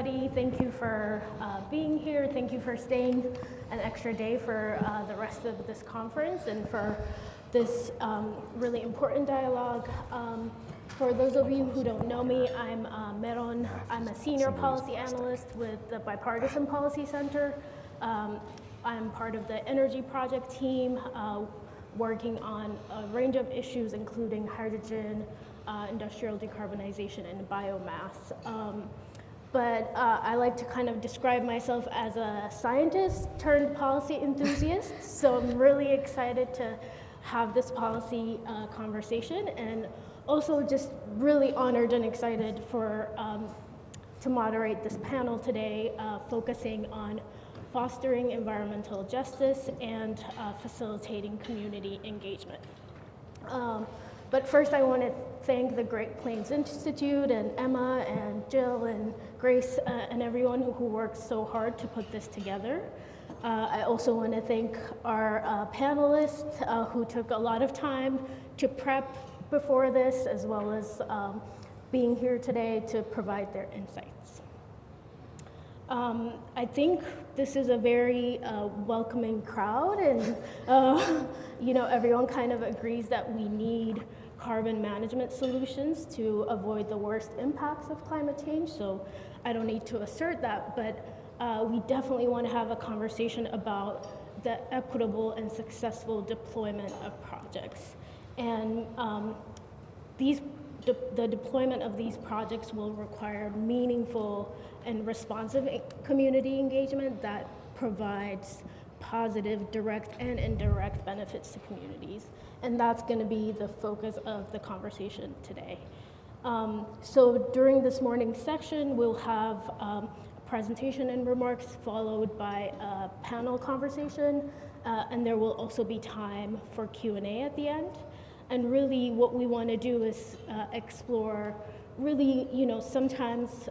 everybody. Thank you for being here. Thank you for staying an extra day for the rest of this conference and for this really important dialogue. For those of you who don't know me, I'm Meron. I'm a senior policy analyst with the Bipartisan Policy Center. I'm part of the energy project team, working on a range of issues, including hydrogen, industrial decarbonization, and biomass. But I like to kind of describe myself as a scientist turned policy enthusiast. So I'm really excited to have this policy conversation, and also just really honored and excited for to moderate this panel today, focusing on fostering environmental justice and facilitating community engagement. But first, I want to thank the Great Plains Institute and Emma and Jill and Grace and everyone who worked so hard to put this together. I also want to thank our panelists who took a lot of time to prep before this, as well as being here today to provide their insights. I think this is a very welcoming crowd, and everyone kind of agrees that we need carbon management solutions to avoid the worst impacts of climate change. So I don't need to assert that, but we definitely want to have a conversation about the equitable and successful deployment of projects. And the deployment of these projects will require meaningful and responsive community engagement that provides positive direct and indirect benefits to communities. And that's going to be the focus of the conversation today. So during this morning's section, we'll have a presentation and remarks followed by a panel conversation, and there will also be time for Q&A at the end. And really what we want to do is explore really, sometimes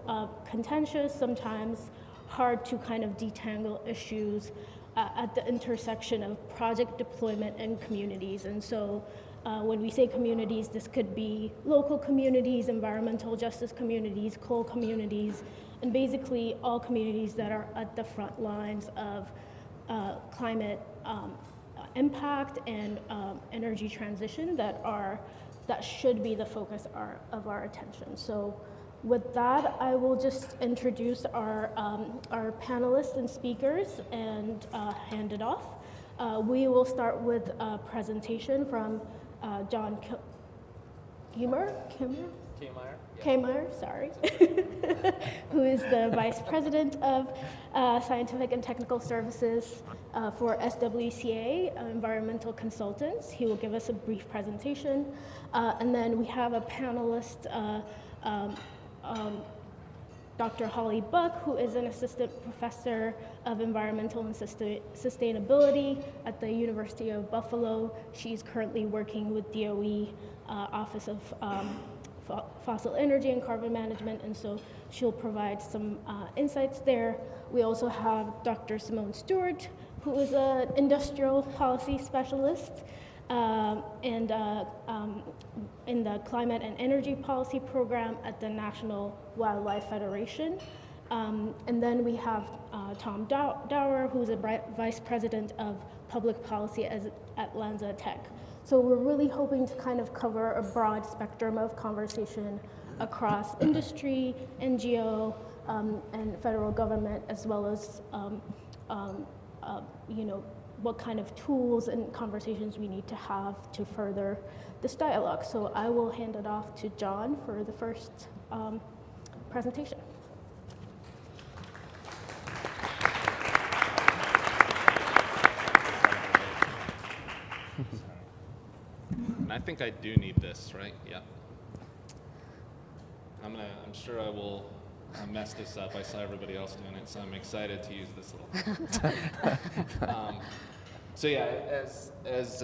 contentious, sometimes hard to kind of detangle issues at the intersection of project deployment and communities. And so when we say communities, this could be local communities, environmental justice communities, coal communities, and basically all communities that are at the front lines of climate impact and energy transition that should be the focus of our attention. So with that, I will just introduce our panelists and speakers and hand it off. We will start with a presentation from John Kehmeier, sorry, who is the Vice President of Scientific and Technical Services for SWCA, Environmental Consultants. He will give us a brief presentation. And then we have a panelist, Dr. Holly Buck, who is an assistant professor of environmental and sustainability at the University of Buffalo. She's currently working with DOE Office of Fossil Energy and Carbon Management, and so she'll provide some insights there. We also have Dr. Simone Stewart, who is an industrial policy specialist and in the Climate and Energy Policy Program at the National Wildlife Federation. And then we have Tom Dower, who's a Vice President of Public Policy at LanzaTech. So we're really hoping to kind of cover a broad spectrum of conversation across industry, NGO, and federal government, as well as what kind of tools and conversations we need to have to further this dialogue. So I will hand it off to John for the first presentation. And I think I do need this, right? Yeah. I'm sure I will mess this up. I saw everybody else doing it, so I'm excited to use this little. So yeah, as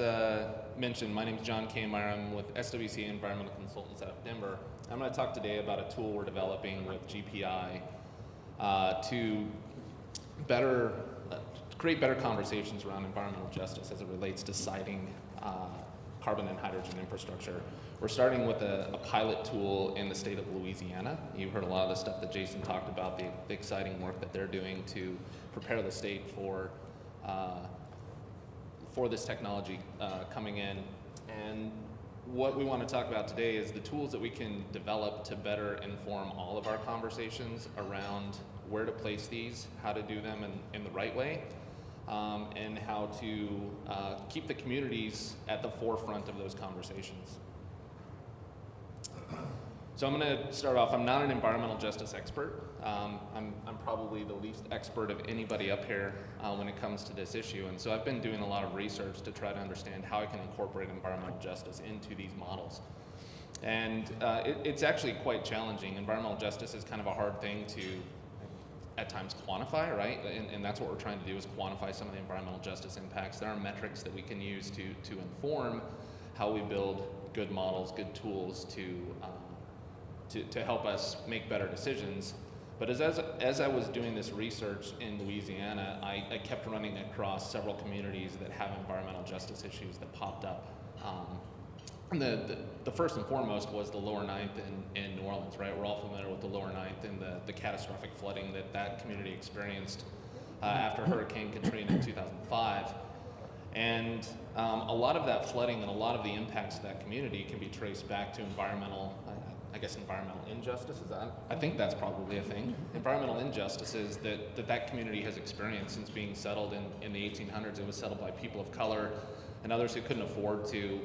mentioned, my name is John Kehmeier. I'm with SWCA Environmental Consultants out of Denver. I'm going to talk today about a tool we're developing with GPI to create better conversations around environmental justice as it relates to citing carbon and hydrogen infrastructure. We're starting with a pilot tool in the state of Louisiana. You heard a lot of the stuff that Jason talked about, the exciting work that they're doing to prepare the state for this technology coming in. And what we want to talk about today is the tools that we can develop to better inform all of our conversations around where to place these, how to do them in the right way, and how to keep the communities at the forefront of those conversations. So I'm going to start off. I'm not an environmental justice expert. I'm probably the least expert of anybody up here when it comes to this issue. And so I've been doing a lot of research to try to understand how I can incorporate environmental justice into these models. And it's actually quite challenging. Environmental justice is kind of a hard thing to, at times, quantify, right? And that's what we're trying to do, is quantify some of the environmental justice impacts. There are metrics that we can use to inform how we build good models, good tools to help us make better decisions. But as I was doing this research in Louisiana, I kept running across several communities that have environmental justice issues that popped up. And the first and foremost was the Lower Ninth in New Orleans, right? We're all familiar with the Lower Ninth and the catastrophic flooding that community experienced after Hurricane Katrina in 2005. And a lot of that flooding and a lot of the impacts to that community can be traced back to environmental injustices. I think that's probably a thing. Environmental injustices that community has experienced since being settled in the 1800s. It was settled by people of color and others who couldn't afford to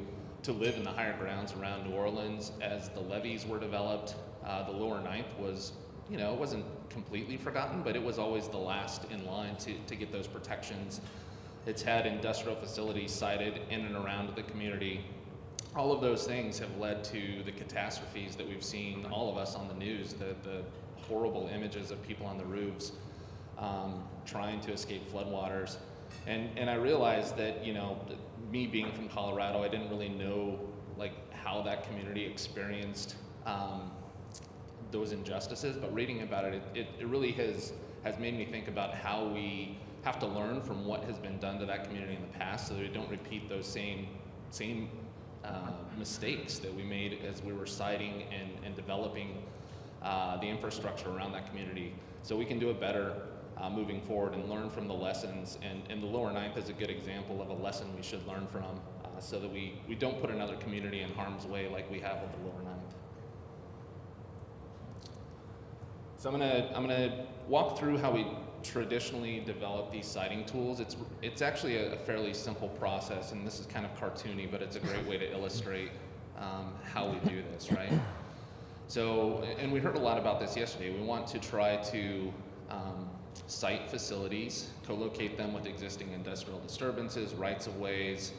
live in the higher grounds around New Orleans. As the levees were developed, the Lower Ninth was, it wasn't completely forgotten, but it was always the last in line to get those protections. It's had industrial facilities sited in and around the community. All of those things have led to the catastrophes that we've seen, all of us on the news, the horrible images of people on the roofs trying to escape floodwaters. And I realized that, me being from Colorado, I didn't really know how that community experienced those injustices, but reading about it, it really has made me think about how we have to learn from what has been done to that community in the past so that we don't repeat those same mistakes that we made as we were siting and developing the infrastructure around that community, so we can do it better moving forward and learn from the lessons. And the Lower Ninth is a good example of a lesson we should learn from, so that we don't put another community in harm's way like we have with the Lower Ninth. So I'm gonna walk through how we traditionally develop these siting tools. It's actually a fairly simple process, and this is kind of cartoony, but it's a great way to illustrate how we do this, right? So, and we heard a lot about this yesterday. We want to try to site facilities, co-locate them with existing industrial disturbances, rights-of-ways,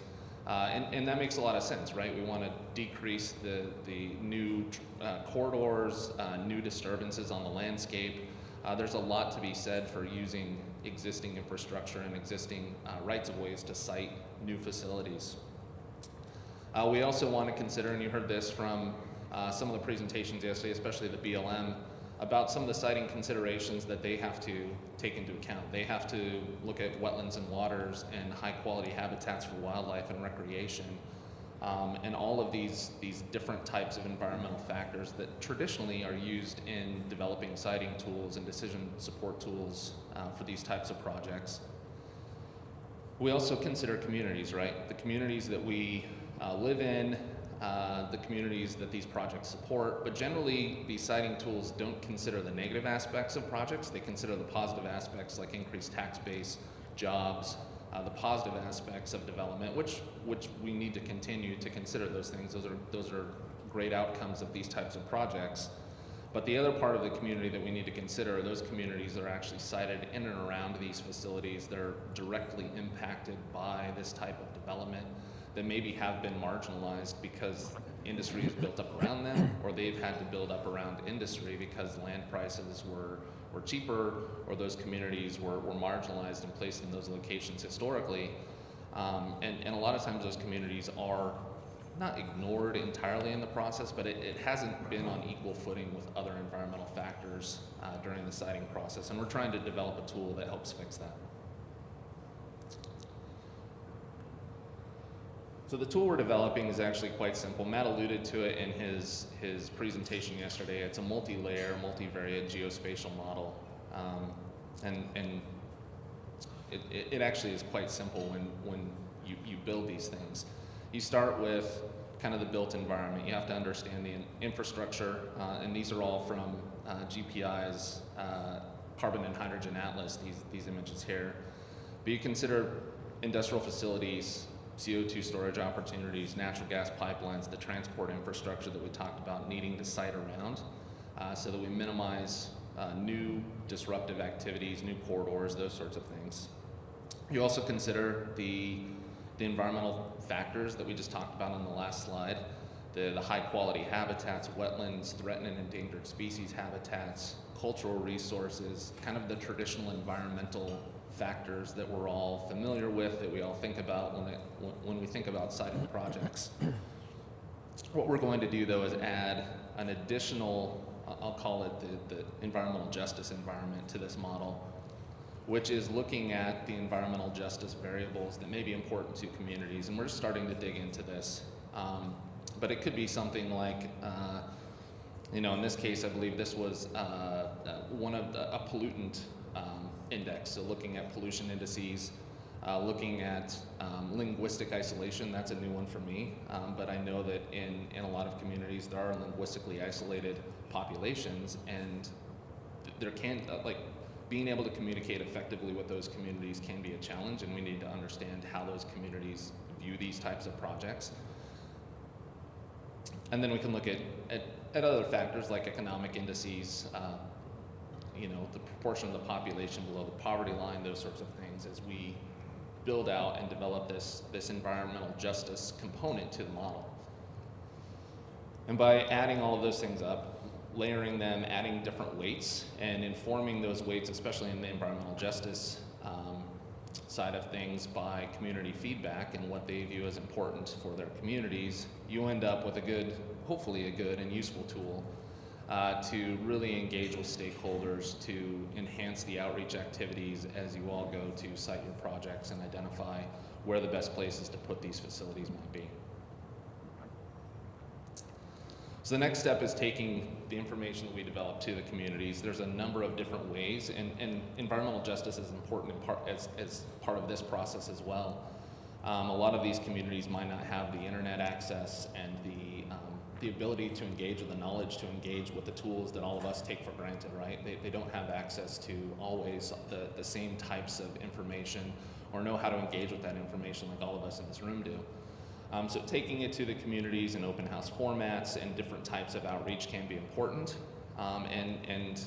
and that makes a lot of sense, right? We want to decrease the new corridors, new disturbances on the landscape. There's a lot to be said for using existing infrastructure and existing rights-of-ways to site new facilities. We also want to consider, and you heard this from some of the presentations yesterday, especially the BLM, about some of the siting considerations that they have to take into account. They have to look at wetlands and waters and high-quality habitats for wildlife and recreation, and all of these different types of environmental factors that traditionally are used in developing siting tools and decision support tools for these types of projects. We also consider communities, right? The communities that we live in, the communities that these projects support, but generally these siting tools don't consider the negative aspects of projects. They consider the positive aspects like increased tax base, jobs, the positive aspects of development, which we need to continue to consider those things. Those are great outcomes of these types of projects. But the other part of the community that we need to consider are those communities that are actually sited in and around these facilities that are directly impacted by this type of development, that maybe have been marginalized because industry is built up around them, or they've had to build up around industry because land prices were cheaper, or those communities were marginalized and placed in those locations historically. And a lot of times those communities are not ignored entirely in the process, but it hasn't been on equal footing with other environmental factors during the siting process. And we're trying to develop a tool that helps fix that. So the tool we're developing is actually quite simple. Matt alluded to it in his presentation yesterday. It's a multi-layer, multivariate geospatial model. And it actually is quite simple when you build these things. You start with kind of the built environment. You have to understand the infrastructure, and these are all from GPI's Carbon and Hydrogen Atlas, these images here. But you consider industrial facilities, CO2 storage opportunities, natural gas pipelines, the transport infrastructure that we talked about needing to site around, so that we minimize new disruptive activities, new corridors, those sorts of things. You also consider the environmental factors that we just talked about on the last slide, the high quality habitats, wetlands, threatened and endangered species habitats, cultural resources, kind of the traditional environmental factors that we're all familiar with, that we all think about when we think about siting projects. What we're going to do though is add an additional, I'll call it the environmental justice environment to this model, which is looking at the environmental justice variables that may be important to communities, and we're just starting to dig into this. But it could be something like, in this case, I believe this was one of a pollutant index, so looking at pollution indices, looking at linguistic isolation. That's a new one for me, but I know that in a lot of communities there are linguistically isolated populations, and there can, being able to communicate effectively with those communities can be a challenge, and we need to understand how those communities view these types of projects. And then we can look at other factors like economic indices, the proportion of the population below the poverty line, those sorts of things, as we build out and develop this environmental justice component to the model. And by adding all of those things up, layering them, adding different weights, and informing those weights, especially in the environmental justice side of things, by community feedback and what they view as important for their communities, you end up with hopefully a good and useful tool to really engage with stakeholders, to enhance the outreach activities as you all go to site your projects and identify where the best places to put these facilities might be. So the next step is taking the information that we develop to the communities. There's a number of different ways, and environmental justice is important as part of this process as well. A lot of these communities might not have the internet access and the ability to engage with the knowledge, to engage with the tools that all of us take for granted, right? They don't have access to always the same types of information or know how to engage with that information like all of us in this room do. So taking it to the communities in open house formats and different types of outreach can be important, and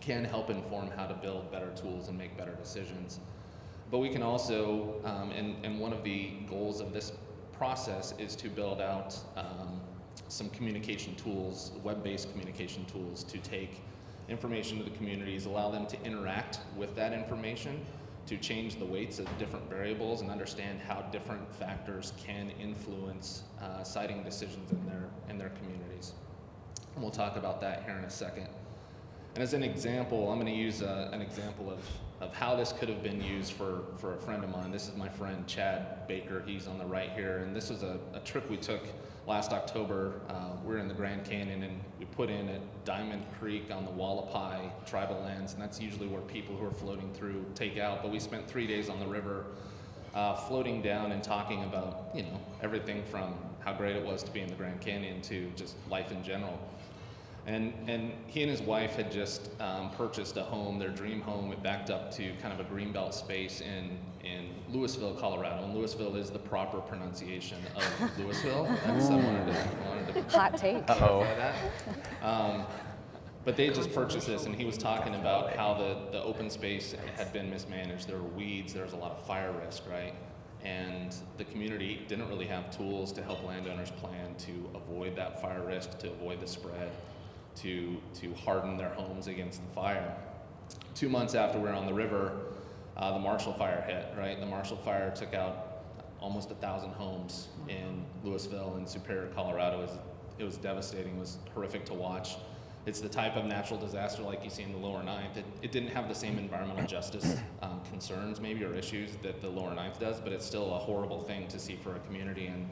can help inform how to build better tools and make better decisions. But we can also, and one of the goals of this process is to build out some communication tools, web-based communication tools, to take information to the communities, allow them to interact with that information, to change the weights of different variables and understand how different factors can influence siting decisions in their communities. And we'll talk about that here in a second. And as an example, I'm going to use an example of how this could have been used for a friend of mine. This is my friend Chad Baker. He's on the right here, and this was a trip we took last October. We're in the Grand Canyon, and we put in at Diamond Creek on the Wallapai tribal lands, and that's usually where people who are floating through take out. But we spent 3 days on the river, floating down and talking about everything from how great it was to be in the Grand Canyon to just life in general. And he and his wife had just purchased a home, their dream home. It backed up to kind of a greenbelt space in Louisville, Colorado. And Louisville is the proper pronunciation of Louisville. That's I wanted to hot take. that. But they just purchased this, and he was talking about how the open space had been mismanaged. There were weeds, there was a lot of fire risk, right? And the community didn't really have tools to help landowners plan to avoid that fire risk, to avoid the spread, to harden their homes against the fire. 2 months after we were on the river, the Marshall Fire hit, right? The Marshall Fire took out almost 1,000 homes in Louisville and Superior, Colorado. It was devastating. It was horrific to watch. It's the type of natural disaster like you see in the lower ninth. It didn't have the same environmental justice concerns maybe or issues that the lower ninth does, but it's still a horrible thing to see for a community. And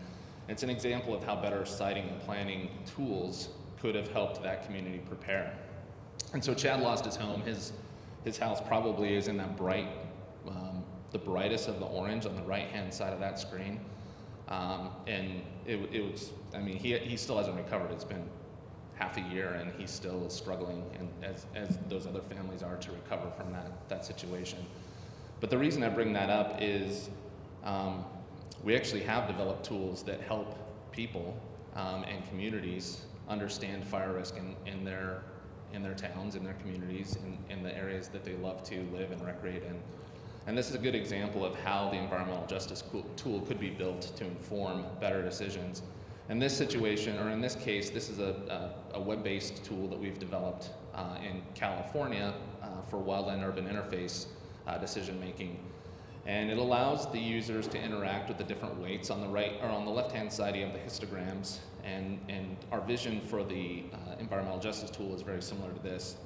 it's an example of how better siting and planning tools could have helped that community prepare. And so Chad lost his home. His house probably is in that bright, the brightest of the orange on the right-hand side of that screen. And it was, I mean, he still hasn't recovered. It's been half a year and he still is struggling, and as those other families are, to recover from that situation. But the reason I bring that up is we actually have developed tools that help people and communities understand fire risk in their towns, in their communities, in the areas that they love to live and recreate in. And this is a good example of how the environmental justice tool could be built to inform better decisions. In this situation, or in this case, this is a web-based tool that we've developed in California for wildland-urban interface decision-making. And it allows the users to interact with the different weights on the right, or on the left-hand side you have the histograms, and our vision for the environmental justice tool is very similar to this.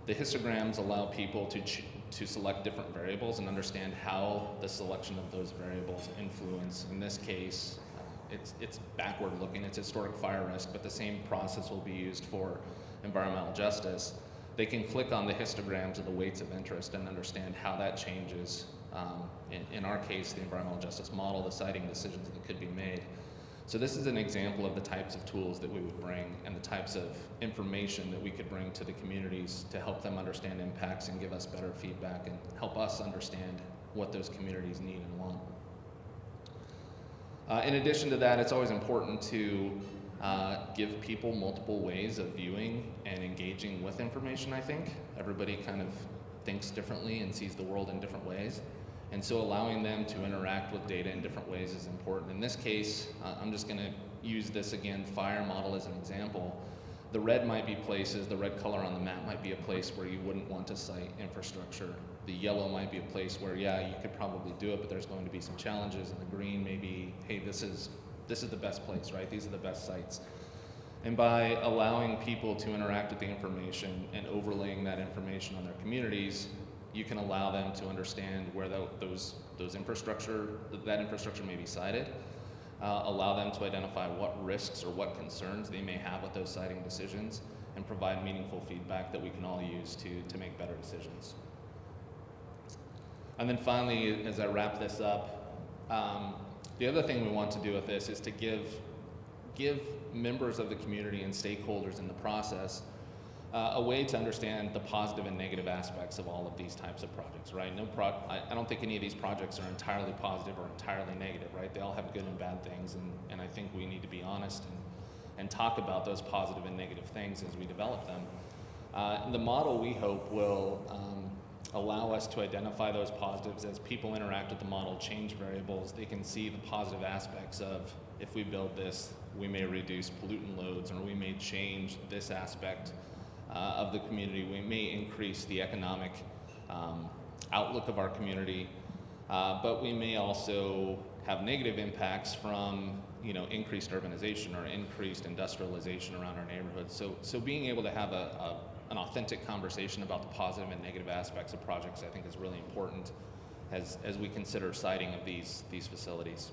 The histograms allow people to select different variables and understand how the selection of those variables influence. In this case, it's backward looking, it's historic fire risk, but the same process will be used for environmental justice. They can click on the histograms of the weights of interest and understand how that changes, in our case, the environmental justice model, the siting decisions that could be made. So this is an example of the types of tools that we would bring and the types of information that we could bring to the communities to help them understand impacts and give us better feedback and help us understand what those communities need and want. In addition to that, it's always important to give people multiple ways of viewing and engaging with information, I think. Everybody kind of thinks differently and sees the world in different ways. And so allowing them to interact with data in different ways is important. In this case, I'm just going to use this again, fire model as an example. The red might be places, the red color on the map might be a place where you wouldn't want to site infrastructure. The yellow might be a place where, yeah, you could probably do it, but there's going to be some challenges. And the green may be, hey, this is the best place, right? These are the best sites. And by allowing people to interact with the information and overlaying that information on their communities, you can allow them to understand where that infrastructure may be sited, allow them to identify what risks or what concerns they may have with those siting decisions, and provide meaningful feedback that we can all use to make better decisions. And then finally, as I wrap this up, the other thing we want to do with this is to give members of the community and stakeholders in the process a way to understand the positive and negative aspects of all of these types of projects, right? I don't think any of these projects are entirely positive or entirely negative, right? They all have good and bad things, and I think we need to be honest and talk about those positive and negative things as we develop them. The model, we hope, will allow us to identify those positives as people interact with the model, change variables. They can see the positive aspects of, if we build this, we may reduce pollutant loads, or we may change this aspect of the community. We may increase the economic outlook of our community, but we may also have negative impacts from increased urbanization or increased industrialization around our neighborhoods. So being able to have an authentic conversation about the positive and negative aspects of projects, I think, is really important as we consider siting of these facilities.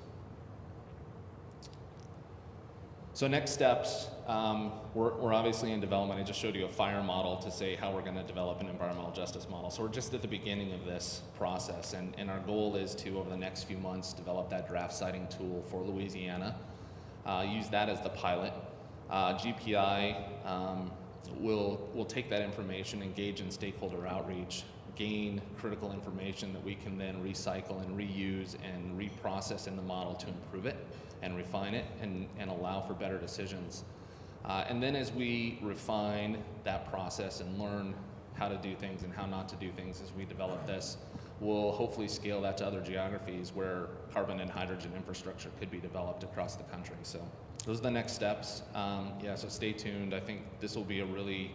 So next steps, we're obviously in development. I just showed you a fire model to say how we're going to develop an environmental justice model. So we're just at the beginning of this process, and our goal is to, over the next few months, develop that draft siting tool for Louisiana, use that as the pilot. GPI will take that information, engage in stakeholder outreach, gain critical information that we can then recycle and reuse and reprocess in the model to improve it and refine it and allow for better decisions. And then as we refine that process and learn how to do things and how not to do things as we develop this, we'll hopefully scale that to other geographies where carbon and hydrogen infrastructure could be developed across the country. So those are the next steps. So stay tuned. I think this will be a really,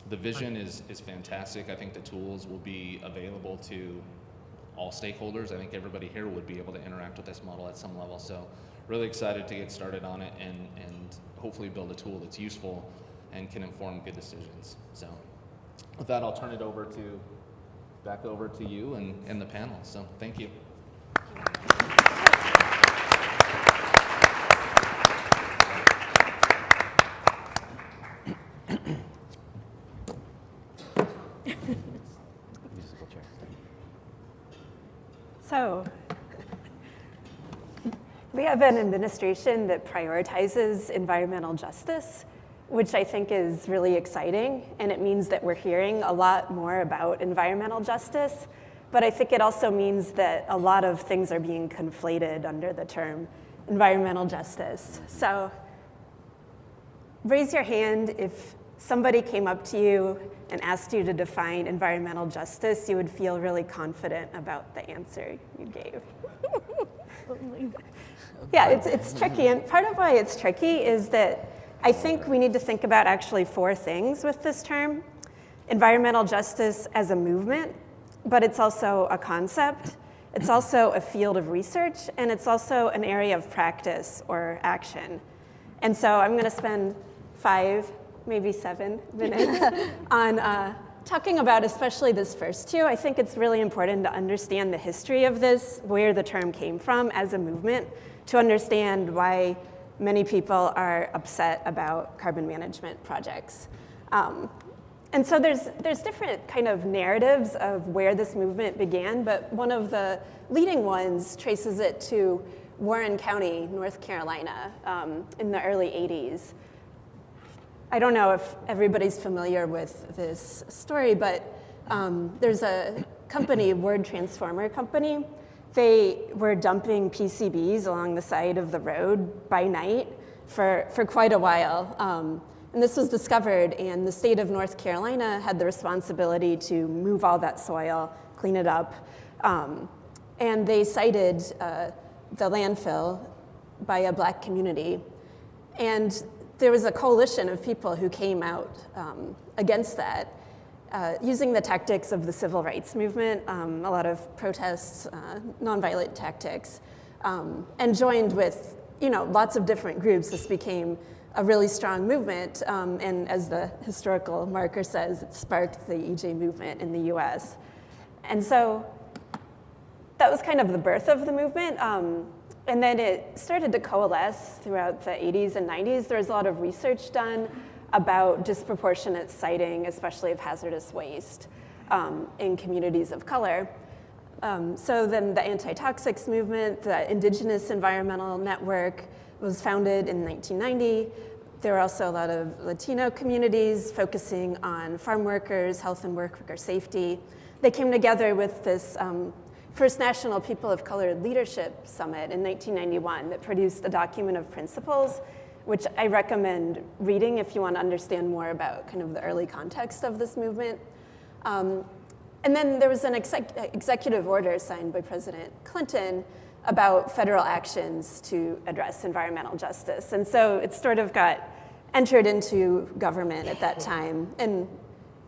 the vision is fantastic. I think the tools will be available to all stakeholders. I think everybody here would be able to interact with this model at some level. So really excited to get started on it and hopefully build a tool that's useful and can inform good decisions. So with that, I'll turn it back over to you and the panel. So thank you. So we have an administration that prioritizes environmental justice, which I think is really exciting, and it means that we're hearing a lot more about environmental justice, but I think it also means that a lot of things are being conflated under the term environmental justice. So raise your hand if somebody came up to you and asked you to define environmental justice, you would feel really confident about the answer you gave. Yeah, it's tricky, and part of why it's tricky is that I think we need to think about actually 4 things with this term. Environmental justice as a movement, but it's also a concept, it's also a field of research, and it's also an area of practice or action. And so I'm gonna spend 5, maybe 7 minutes on talking about especially this first 2. I think it's really important to understand the history of this, where the term came from as a movement, to understand why many people are upset about carbon management projects. And so there's different kind of narratives of where this movement began, but one of the leading ones traces it to Warren County, North Carolina, in the early 80s. I don't know if everybody's familiar with this story, but there's a company, Word Transformer Company. They were dumping PCBs along the side of the road by night for quite a while. And this was discovered, and the state of North Carolina had the responsibility to move all that soil, clean it up. And they cited the landfill by a Black community. And there was a coalition of people who came out against that, using the tactics of the civil rights movement, a lot of protests, nonviolent tactics, and joined with lots of different groups. This became a really strong movement, and as the historical marker says, it sparked the EJ movement in the US. And so that was kind of the birth of the movement. And then it started to coalesce throughout the 80s and 90s. There was a lot of research done about disproportionate siting, especially of hazardous waste in communities of color. So then the anti-toxics movement, the Indigenous Environmental Network, was founded in 1990. There were also a lot of Latino communities focusing on farm workers, health and worker safety. They came together with this First National People of Color Leadership Summit in 1991 that produced a document of principles, which I recommend reading if you want to understand more about kind of the early context of this movement. And then there was an executive order signed by President Clinton about federal actions to address environmental justice. And so it sort of got entered into government at that time and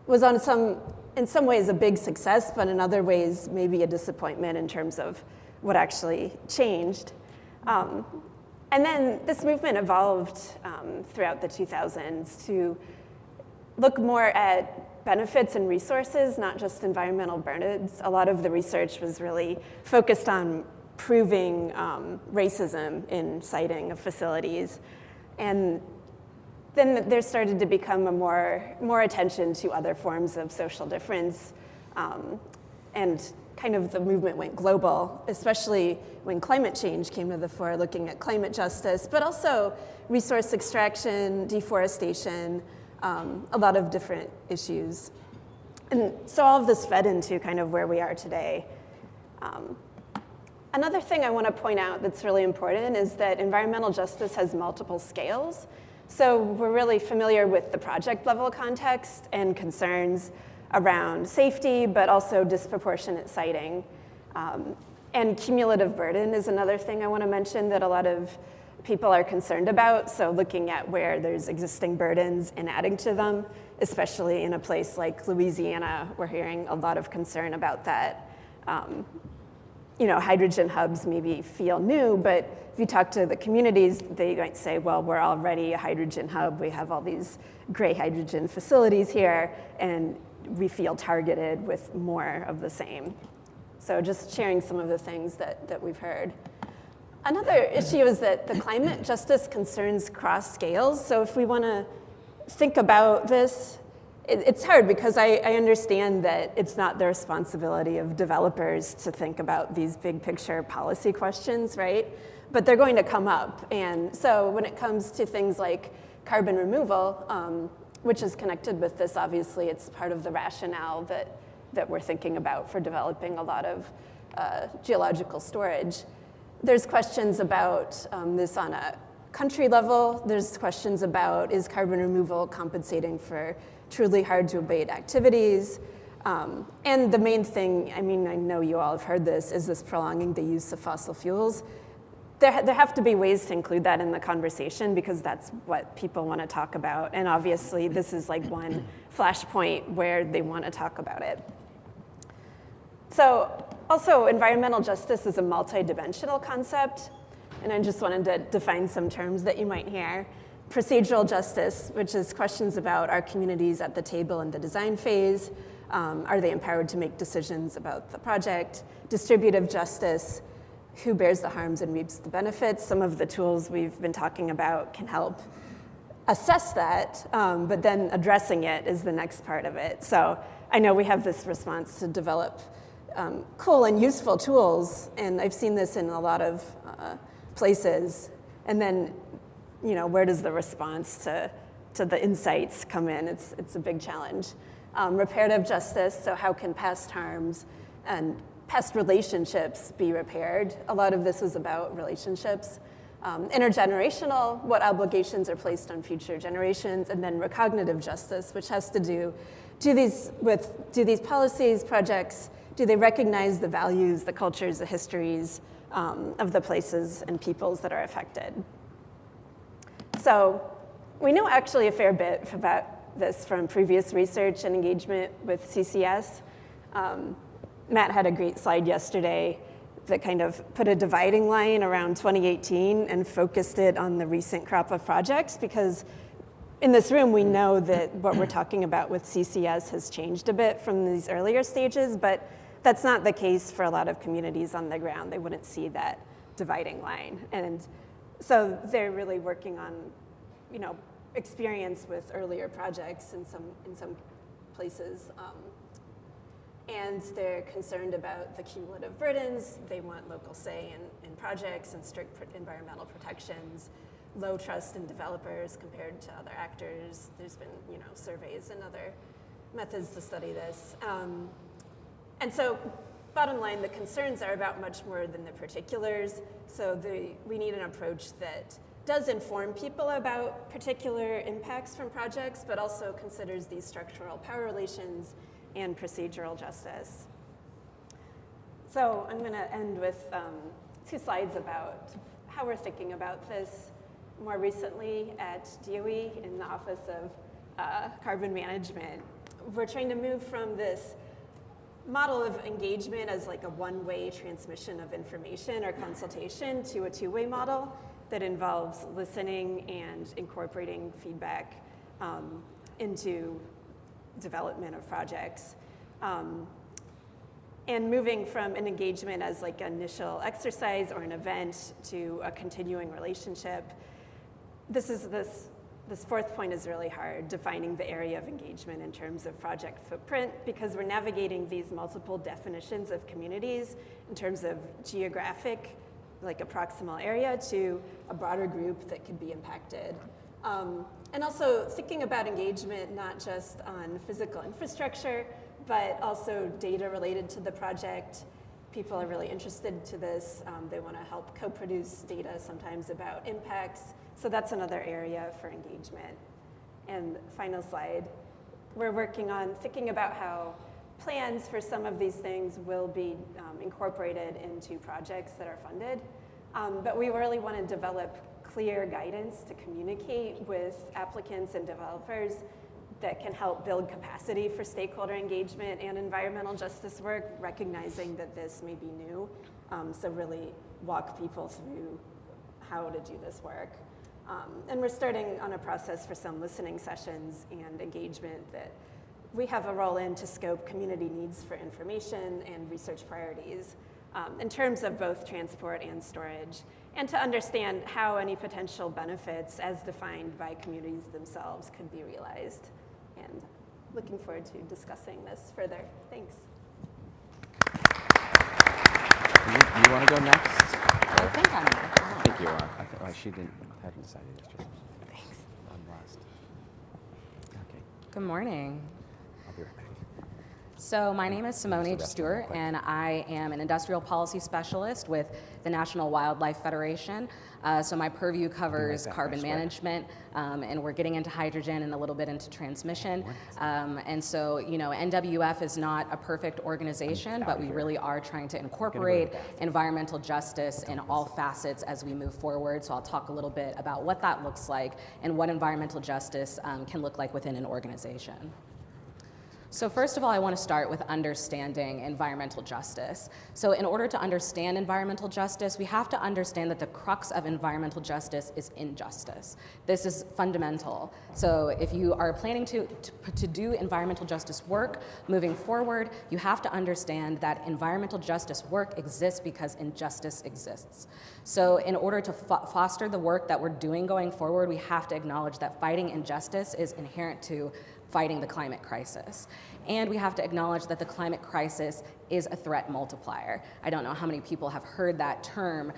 was in some ways a big success, but in other ways maybe a disappointment in terms of what actually changed. And then this movement evolved throughout the 2000s to look more at benefits and resources, not just environmental burdens. A lot of the research was really focused on proving racism in siting of facilities. And then there started to become a more attention to other forms of social difference, and kind of the movement went global, especially when climate change came to the fore, looking at climate justice, but also resource extraction, deforestation, a lot of different issues. And so all of this fed into kind of where we are today. Another thing I want to point out that's really important is that environmental justice has multiple scales. So we're really familiar with the project level context and concerns around safety, but also disproportionate siting. And cumulative burden is another thing I want to mention that a lot of people are concerned about. So looking at where there's existing burdens and adding to them, especially in a place like Louisiana, we're hearing a lot of concern about that. hydrogen hubs maybe feel new, but if you talk to the communities, they might say, well, we're already a hydrogen hub. We have all these gray hydrogen facilities here, and we feel targeted with more of the same. So just sharing some of the things that we've heard. Another issue is that the climate justice concerns cross scales. So if we want to think about this, it's hard because I understand that it's not the responsibility of developers to think about these big picture policy questions, right? But they're going to come up. And so when it comes to things like carbon removal, which is connected with this, obviously, it's part of the rationale that we're thinking about for developing a lot of geological storage. There's questions about this on a country level. There's questions about, is carbon removal compensating for truly hard to abate activities? And the main thing, I know you all have heard this, is this prolonging the use of fossil fuels. There have to be ways to include that in the conversation because that's what people want to talk about. And obviously, this is like one flashpoint where they want to talk about it. So also, environmental justice is a multidimensional concept. And I just wanted to define some terms that you might hear. Procedural justice, which is questions about are communities at the table in the design phase? Are they empowered to make decisions about the project? Distributive justice, who bears the harms and reaps the benefits? Some of the tools we've been talking about can help assess that, but then addressing it is the next part of it. So I know we have this response to develop cool and useful tools, and I've seen this in a lot of places. And then, where does the response to the insights come in? It's a big challenge. Reparative justice, so how can past harms and past relationships be repaired? A lot of this is about relationships. Intergenerational, what obligations are placed on future generations, and then recognitive justice, which has to do these policies, projects, do they recognize the values, the cultures, the histories of the places and peoples that are affected? So we know actually a fair bit about this from previous research and engagement with CCS. Matt had a great slide yesterday that kind of put a dividing line around 2018 and focused it on the recent crop of projects, because in this room we know that what we're talking about with CCS has changed a bit from these earlier stages, but that's not the case for a lot of communities on the ground. They wouldn't see that dividing line. And so they're really working on, experience with earlier projects in some places. And they're concerned about the cumulative burdens. They want local say in projects and strict environmental protections, low trust in developers compared to other actors. There's been, surveys and other methods to study this. And so, bottom line, the concerns are about much more than the particulars. So we need an approach that does inform people about particular impacts from projects, but also considers these structural power relations and procedural justice. So I'm going to end with 2 slides about how we're thinking about this more recently at DOE in the Office of Carbon Management. We're trying to move from this model of engagement as like a one-way transmission of information or consultation to a 2-way model that involves listening and incorporating feedback into development of projects. And moving from an engagement as like an initial exercise or an event to a continuing relationship. This 4th point is really hard, defining the area of engagement in terms of project footprint, because we're navigating these multiple definitions of communities in terms of geographic, like a proximal area, to a broader group that could be impacted. And also thinking about engagement not just on physical infrastructure, but also data related to the project. People are really interested to this. They want to help co-produce data sometimes about impacts. So that's another area for engagement. And final slide, we're working on thinking about how plans for some of these things will be incorporated into projects that are funded. But we really want to develop clear guidance to communicate with applicants and developers that can help build capacity for stakeholder engagement and environmental justice work, recognizing that this may be new. So really walk people through how to do this work. And we're starting on a process for some listening sessions and engagement that we have a role in to scope community needs for information and research priorities in terms of both transport and storage, and to understand how any potential benefits as defined by communities themselves could be realized. And looking forward to discussing this further. Thanks. You want to go next? I think I'm. I think you are. She hadn't decided yesterday. Thanks. I'm last. Okay, Good morning. I'll be right back. So my name is Simone Use the restroom Stewart, real quick. and I am an industrial policy specialist with the National Wildlife Federation. So my purview covers back, carbon I swear. management, and we're getting into hydrogen and a little bit into transmission. And so, you know, NWF is not a perfect organization, but we really are trying to incorporate environmental justice in all facets as we move forward. So I'll talk a little bit about what that looks like and what environmental justice can look like within an organization. So first of all, I want to start with understanding environmental justice. So in order to understand environmental justice, we have to understand that the crux of environmental justice is injustice. This is fundamental. So if you are planning to do environmental justice work moving forward, you have to understand that environmental justice work exists because injustice exists. So in order to foster the work that we're doing going forward, we have to acknowledge that fighting injustice is inherent to fighting the climate crisis. And we have to acknowledge that the climate crisis is a threat multiplier. I don't know how many people have heard that term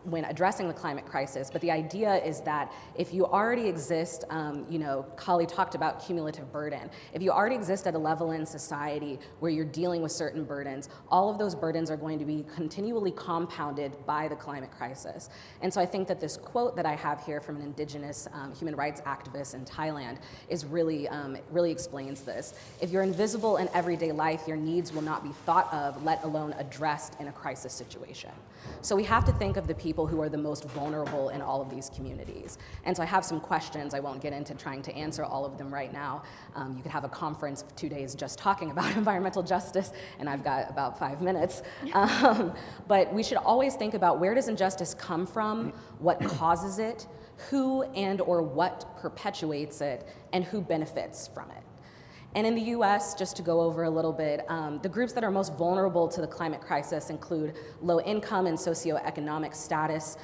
when addressing the climate crisis, but the idea is that if you already exist, you know, Kali talked about cumulative burden. If you already exist at a level in society where you're dealing with certain burdens, all of those burdens are going to be continually compounded by the climate crisis. And so I think that this quote that I have here from an indigenous human rights activist in Thailand is really, really explains this. If you're invisible in everyday life, your needs will not be thought of, let alone addressed in a crisis situation. So we have to think of the people who are the most vulnerable in all of these communities. And so I have some questions. I won't get into trying to answer all of them right now. You could have a conference for 2 days just talking about environmental justice, and I've got about 5 minutes. But we should always think about, where does injustice come from, what causes it, who and or what perpetuates it, and who benefits from it. And in the US, just to go over a little bit, the groups that are most vulnerable to the climate crisis include low income and socioeconomic status,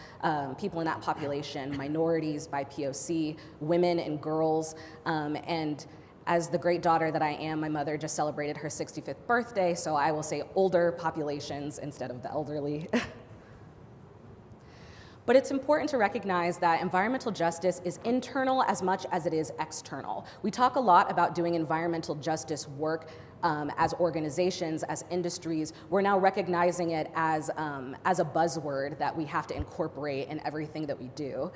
people in that population, minorities by POC, women and girls, and as the great daughter that I am, my mother just celebrated her 65th birthday, so I will say older populations instead of the elderly. But it's important to recognize that environmental justice is internal as much as it is external. We talk a lot about doing environmental justice work as organizations, as industries. We're now recognizing it as a buzzword that we have to incorporate in everything that we do.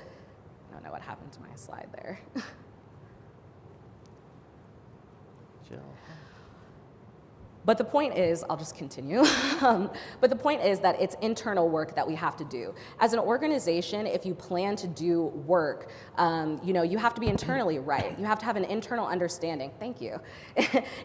I don't know what happened to my slide there. Jill. But the point is, I'll just continue, but the point is that it's internal work that we have to do. As an organization, if you plan to do work, you know, you have to be internally right. You have to have an internal understanding, thank you,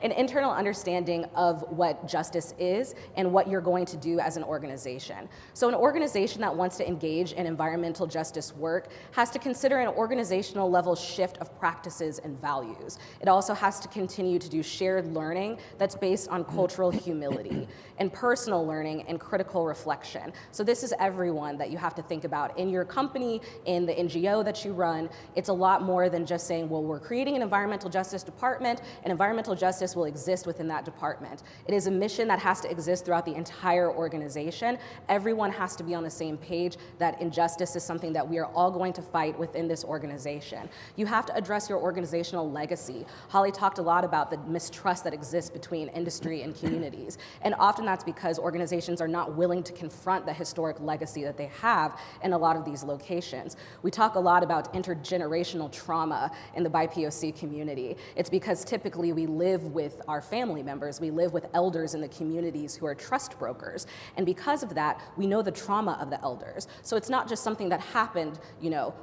an internal understanding of what justice is and what you're going to do as an organization. So an organization that wants to engage in environmental justice work has to consider an organizational level shift of practices and values. It also has to continue to do shared learning that's based on cultural humility and personal learning and critical reflection. So this is everyone that you have to think about in your company, in the NGO that you run. It's a lot more than just saying, well, we're creating an environmental justice department and environmental justice will exist within that department. It is a mission that has to exist throughout the entire organization. Everyone has to be on the same page that injustice is something that we are all going to fight within this organization. You have to address your organizational legacy. Holly talked a lot about the mistrust that exists between industry history in communities. And often that's because organizations are not willing to confront the historic legacy that they have in a lot of these locations. We talk a lot about intergenerational trauma in the BIPOC community. It's because typically we live with our family members, we live with elders in the communities who are trust brokers. And because of that, we know the trauma of the elders. So it's not just something that happened,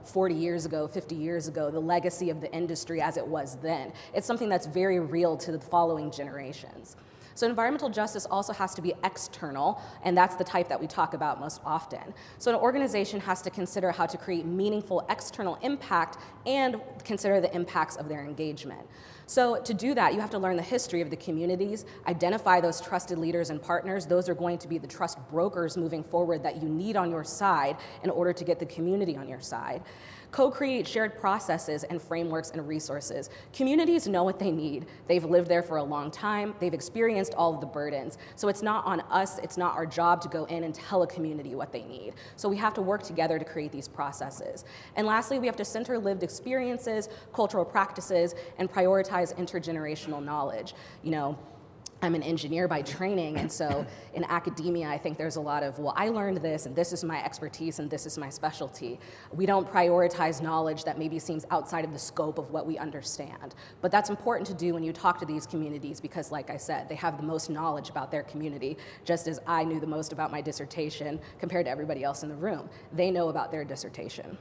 40 years ago, 50 years ago, the legacy of the industry as it was then. It's something that's very real to the following generations. So environmental justice also has to be external, and that's the type that we talk about most often. So an organization has to consider how to create meaningful external impact and consider the impacts of their engagement. So to do that, you have to learn the history of the communities, identify those trusted leaders and partners. Those are going to be the trust brokers moving forward that you need on your side in order to get the community on your side. Co-create shared processes and frameworks and resources. Communities know what they need. They've lived there for a long time. They've experienced all of the burdens. So it's not on us, it's not our job to go in and tell a community what they need. So we have to work together to create these processes. And lastly, we have to center lived experiences, cultural practices, and prioritize intergenerational knowledge. I'm an engineer by training, and so in academia, I think there's a lot of, well, I learned this, and this is my expertise, and this is my specialty. We don't prioritize knowledge that maybe seems outside of the scope of what we understand. But that's important to do when you talk to these communities because, like I said, they have the most knowledge about their community, just as I knew the most about my dissertation compared to everybody else in the room. They know about their dissertation.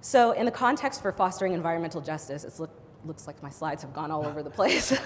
So in the context for fostering environmental justice, looks like my slides have gone all over the place.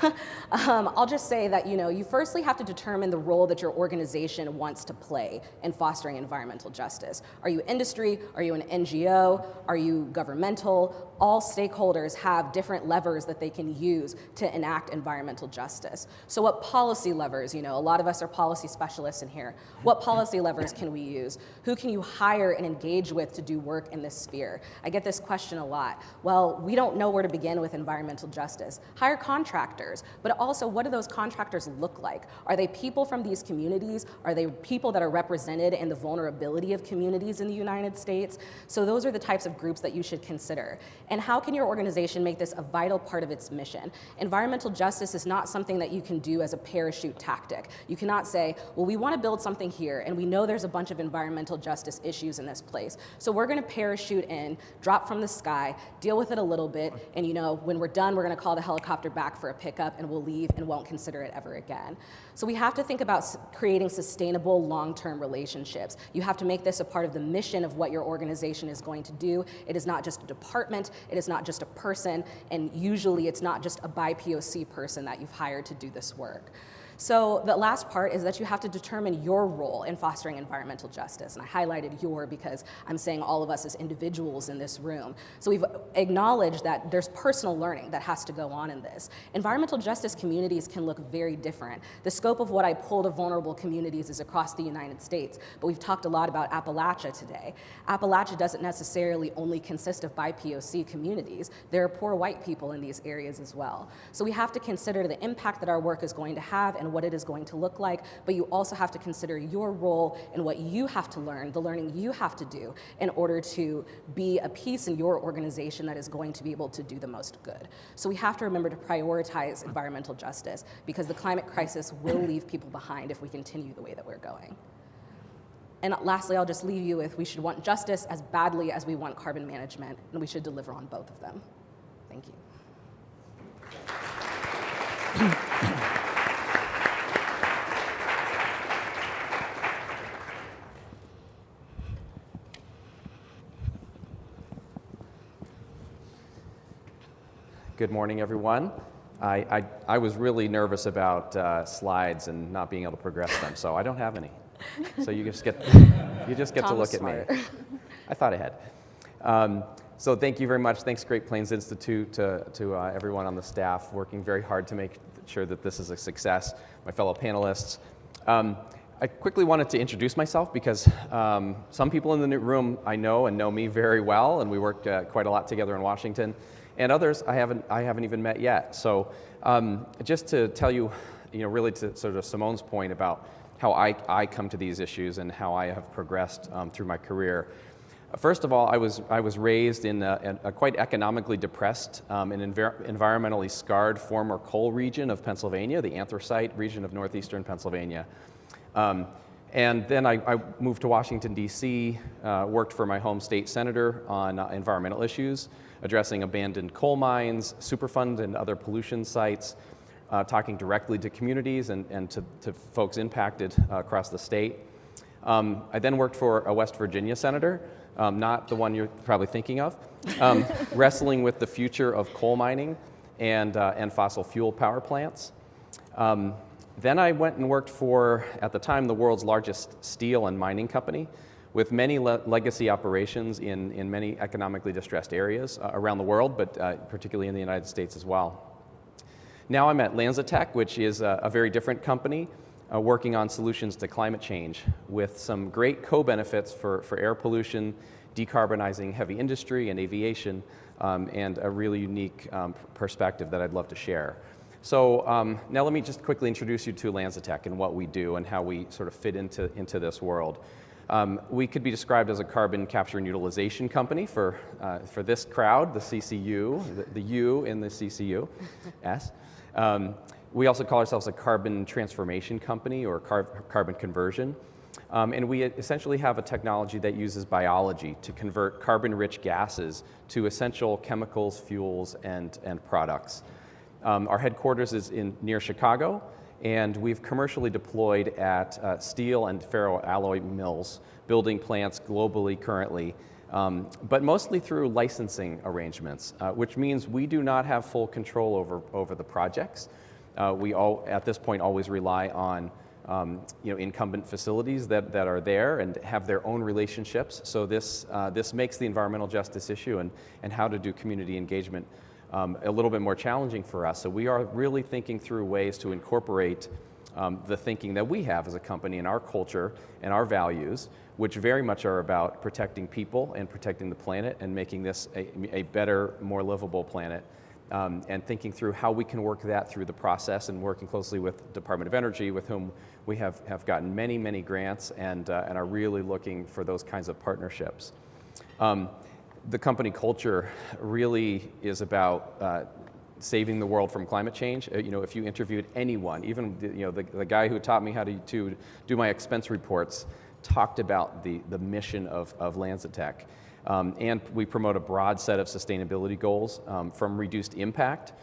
I'll just say that you firstly have to determine the role that your organization wants to play in fostering environmental justice. Are you industry? Are you an NGO? Are you governmental? All stakeholders have different levers that they can use to enact environmental justice. So what policy levers, a lot of us are policy specialists in here. What policy levers can we use? Who can you hire and engage with to do work in this sphere? I get this question a lot. Well, we don't know where to begin with environmental justice. Hire contractors, but also what do those contractors look like? Are they people from these communities? Are they people that are represented in the vulnerability of communities in the United States? So those are the types of groups that you should consider. And how can your organization make this a vital part of its mission? Environmental justice is not something that you can do as a parachute tactic. You cannot say, well, we want to build something here, and we know there's a bunch of environmental justice issues in this place. So we're going to parachute in, drop from the sky, deal with it a little bit, and when we're done, we're going to call the helicopter back for a pickup, and we'll leave and won't consider it ever again. So we have to think about creating sustainable long-term relationships. You have to make this a part of the mission of what your organization is going to do. It is not just a department, it is not just a person, and usually it's not just a BIPOC person that you've hired to do this work. So the last part is that you have to determine your role in fostering environmental justice. And I highlighted your because I'm saying all of us as individuals in this room. So we've acknowledged that there's personal learning that has to go on in this. Environmental justice communities can look very different. The scope of what I pull to vulnerable communities is across the United States, but we've talked a lot about Appalachia today. Appalachia doesn't necessarily only consist of BIPOC communities. There are poor white people in these areas as well. So we have to consider the impact that our work is going to have and what it is going to look like, but you also have to consider your role and what you have to learn, the learning you have to do in order to be a piece in your organization that is going to be able to do the most good. So we have to remember to prioritize environmental justice because the climate crisis will leave people behind if we continue the way that we're going. And lastly, I'll just leave you with we should want justice as badly as we want carbon management, and we should deliver on both of them. Thank you. Good morning, everyone. I was really nervous about slides and not being able to progress them, so I don't have any. So you just get to look at me. I thought ahead. So thank you very much. Thanks, Great Plains Institute, to everyone on the staff working very hard to make sure that this is a success. My fellow panelists. I quickly wanted to introduce myself because some people in the room I know and know me very well, and we worked quite a lot together in Washington. And others I haven't even met yet. So just to tell you, really to sort of Simone's point about how I come to these issues and how I have progressed through my career. First of all, I was raised in a quite economically depressed and environmentally scarred former coal region of Pennsylvania, the anthracite region of northeastern Pennsylvania. And then I moved to Washington, D.C., worked for my home state senator on environmental issues, addressing abandoned coal mines, Superfund and other pollution sites, talking directly to communities and to folks impacted across the state. I then worked for a West Virginia senator, not the one you're probably thinking of, wrestling with the future of coal mining and fossil fuel power plants. Then I went and worked for, at the time, the world's largest steel and mining company, with many legacy operations in many economically distressed areas around the world, but particularly in the United States as well. Now I'm at LanzaTech, which is a very different company, working on solutions to climate change with some great co-benefits for air pollution, decarbonizing heavy industry and aviation, and a really unique perspective that I'd love to share. So now let me just quickly introduce you to LanzaTech and what we do and how we sort of fit into this world. We could be described as a carbon capture and utilization company for this crowd, the CCU, the U in the CCU, S. We also call ourselves a carbon transformation company or carbon conversion. And we essentially have a technology that uses biology to convert carbon-rich gases to essential chemicals, fuels, and products. Our headquarters is near Chicago, and we've commercially deployed at steel and ferroalloy mills, building plants globally currently, but mostly through licensing arrangements, which means we do not have full control over the projects. We all, at this point, always rely on incumbent facilities that are there and have their own relationships. So this makes the environmental justice issue and how to do community engagement a little bit more challenging for us. So we are really thinking through ways to incorporate the thinking that we have as a company in our culture and our values, which very much are about protecting people and protecting the planet and making this a better, more livable planet. And thinking through how we can work that through the process and working closely with Department of Energy, with whom we have gotten many, many grants and are really looking for those kinds of partnerships. The company culture really is about saving the world from climate change. If you interviewed anyone, even the guy who taught me how to do my expense reports, talked about the mission of LanzaTech. And we promote a broad set of sustainability goals, from reduced impact,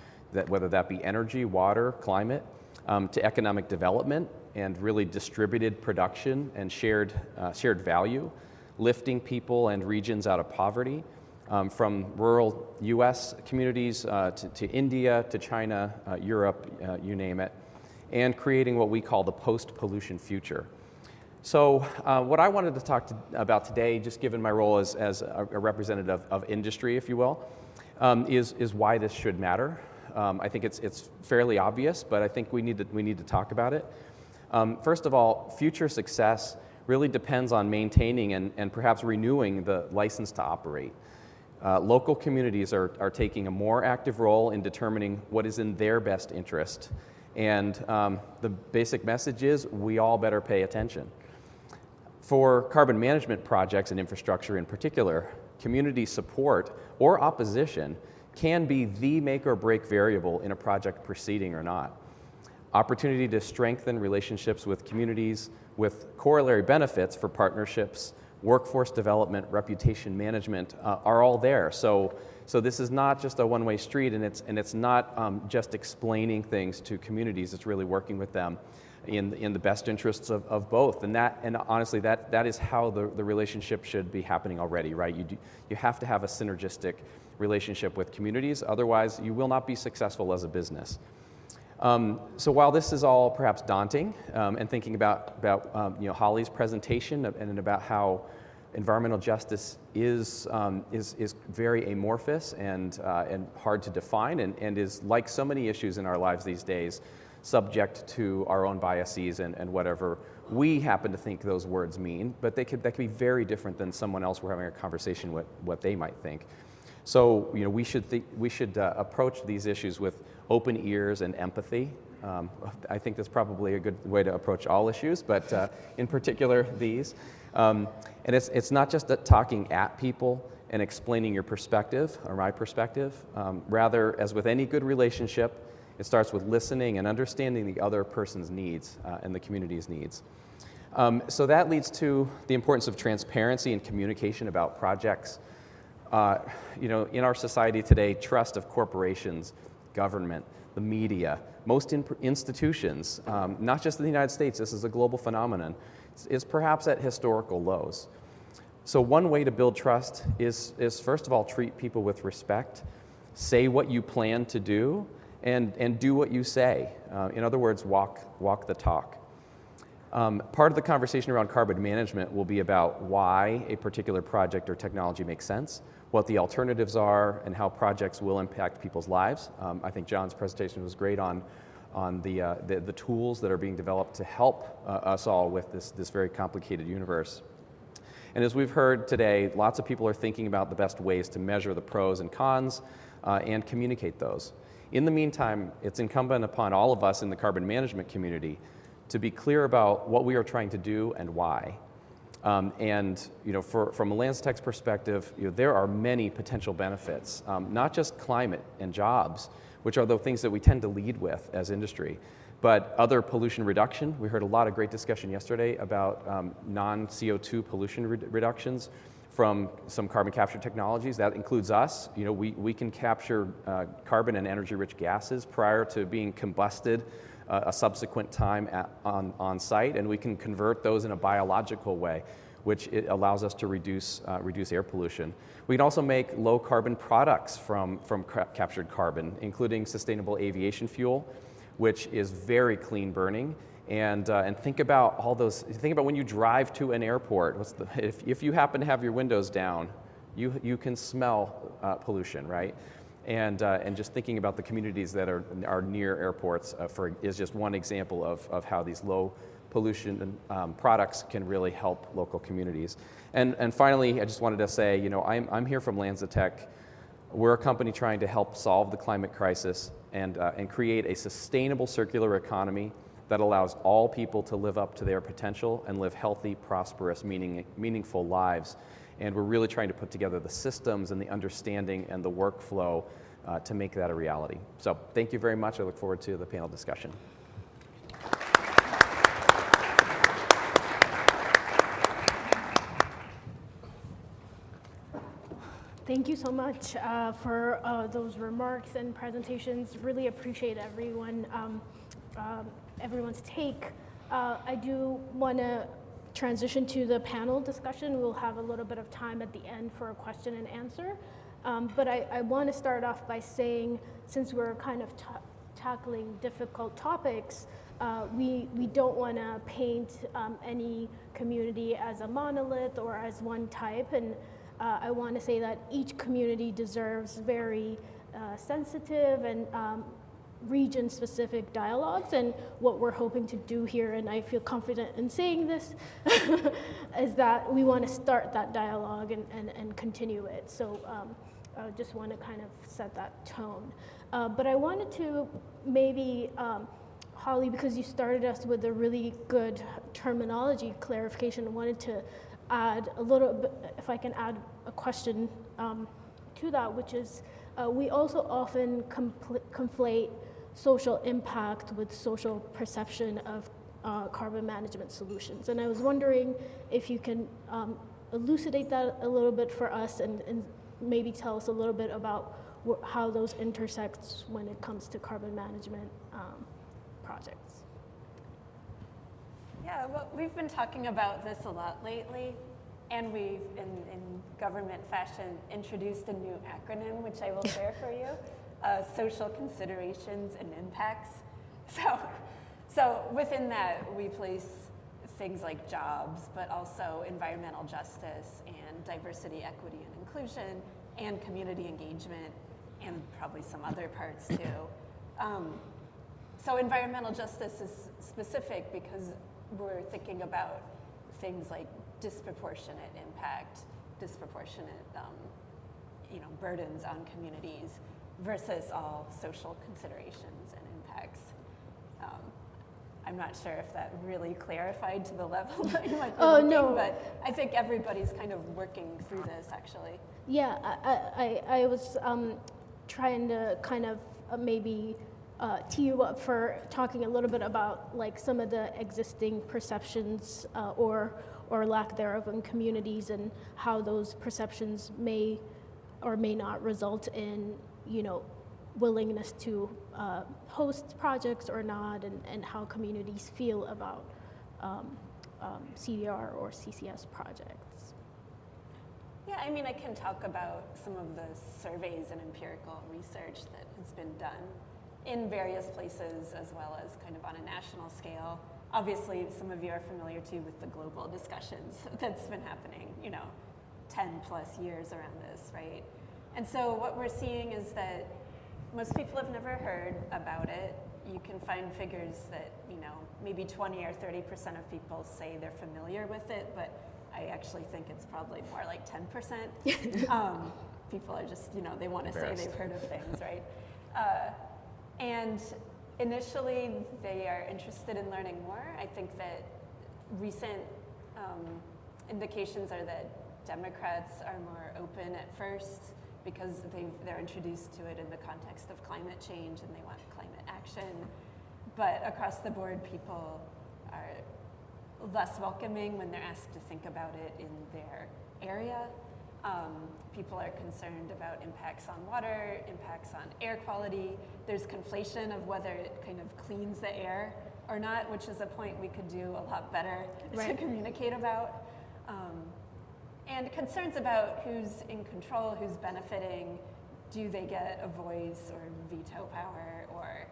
whether that be energy, water, climate, to economic development and really distributed production and shared value, lifting people and regions out of poverty, from rural U.S. communities to India, to China, Europe, you name it, and creating what we call the post-pollution future. So what I wanted to talk about today, just given my role as a representative of industry, if you will, is why this should matter. I think it's fairly obvious, but I think we need to talk about it. First of all, future success really depends on maintaining and perhaps renewing the license to operate. Local communities are taking a more active role in determining what is in their best interest. And the basic message is we all better pay attention. For carbon management projects and infrastructure in particular, community support or opposition can be the make or break variable in a project proceeding or not. Opportunity to strengthen relationships with communities with corollary benefits for partnerships, workforce development, reputation management are all there. So this is not just a one-way street, and it's not just explaining things to communities. It's really working with them in the best interests of both. And honestly, that is how the relationship should be happening already, right? You have to have a synergistic relationship with communities, otherwise you will not be successful as a business. So while this is all perhaps daunting, and thinking about Holly's presentation and about how environmental justice is very amorphous and hard to define, and is, like so many issues in our lives these days, subject to our own biases and whatever we happen to think those words mean, but that could be very different than someone else we're having a conversation with, what they might think. So we should approach these issues with open ears and empathy, I think that's probably a good way to approach all issues, but in particular these. And it's not just talking at people and explaining your perspective or my perspective. Rather, as with any good relationship, it starts with listening and understanding the other person's needs and the community's needs. So that leads to the importance of transparency and communication about projects. In our society today, trust of corporations, government, the media, most institutions, not just in the United States, this is a global phenomenon, is perhaps at historical lows. So one way to build trust is first of all, treat people with respect, say what you plan to do, and do what you say. In other words, walk the talk. Part of the conversation around carbon management will be about why a particular project or technology makes sense, what the alternatives are, and how projects will impact people's lives. I think John's presentation was great on the tools that are being developed to help us all with this very complicated universe. And as we've heard today, lots of people are thinking about the best ways to measure the pros and cons and communicate those. In the meantime, it's incumbent upon all of us in the carbon management community to be clear about what we are trying to do and why. From a LanzaTech's perspective, there are many potential benefits, not just climate and jobs, which are the things that we tend to lead with as industry, but other pollution reduction. We heard a lot of great discussion yesterday about non-CO2 pollution reductions from some carbon capture technologies. That includes us. We can capture carbon and energy-rich gases prior to being combusted a subsequent time on site, and we can convert those in a biological way, which it allows us to reduce air pollution. We can also make low carbon products from captured carbon, including sustainable aviation fuel, which is very clean burning. And think about all those. Think about when you drive to an airport. If you happen to have your windows down, you can smell pollution, right? And just thinking about the communities that are near airports is just one example of how these low pollution products can really help local communities. And finally, I just wanted to say, I'm here from LanzaTech. We're a company trying to help solve the climate crisis and create a sustainable circular economy that allows all people to live up to their potential and live healthy, prosperous, meaningful lives. And we're really trying to put together the systems and the understanding and the workflow to make that a reality. So thank you very much. I look forward to the panel discussion. Thank you so much for those remarks and presentations. Really appreciate everyone's take. I do want to transition to the panel discussion. We'll have a little bit of time at the end for a question and answer. But I want to start off by saying, since we're kind of tackling difficult topics, we don't want to paint any community as a monolith or as one type. And I want to say that each community deserves very sensitive and region-specific dialogues, and what we're hoping to do here, and I feel confident in saying this, is that we want to start that dialogue and continue it. So I just want to kind of set that tone. But I wanted to maybe, Holly, because you started us with a really good terminology clarification, I wanted to add a little bit, if I can add a question to that, which is we also often conflate social impact with social perception of carbon management solutions. And I was wondering if you can elucidate that a little bit for us and maybe tell us a little bit about how those intersect when it comes to carbon management projects. Yeah, well, we've been talking about this a lot lately, and we've, in government fashion, introduced a new acronym, which I will share for you, social considerations and impacts. So within that, we place things like jobs, but also environmental justice and diversity, equity, and inclusion, and community engagement, and probably some other parts too. So environmental justice is specific because we're thinking about things like disproportionate impact, disproportionate burdens on communities versus all social considerations and impacts. I'm not sure if that really clarified to the level that you might be Oh, looking, no. but I think everybody's kind of working through this, actually. Yeah, I was trying to kind of maybe tee you up for talking a little bit about like some of the existing perceptions or lack thereof in communities, and how those perceptions may or may not result in, willingness to host projects or not, and how communities feel about CDR or CCS projects. Yeah, I mean, I can talk about some of the surveys and empirical research that has been done in various places, as well as kind of on a national scale. Obviously, some of you are familiar too with the global discussions that's been happening, 10 plus years around this, right? And so what we're seeing is that most people have never heard about it. You can find figures that, maybe 20 or 30% of people say they're familiar with it, but I actually think it's probably more like 10%. People are just, they want to say they've heard of things, right? And initially, they are interested in learning more. I think that recent indications are that Democrats are more open at first because they're introduced to it in the context of climate change and they want climate action. But across the board, people are less welcoming when they're asked to think about it in their area. People are concerned about impacts on water, impacts on air quality. There's conflation of whether it kind of cleans the air or not, which is a point we could do a lot better to communicate about. And concerns about who's in control, who's benefiting, do they get a voice or veto power, or,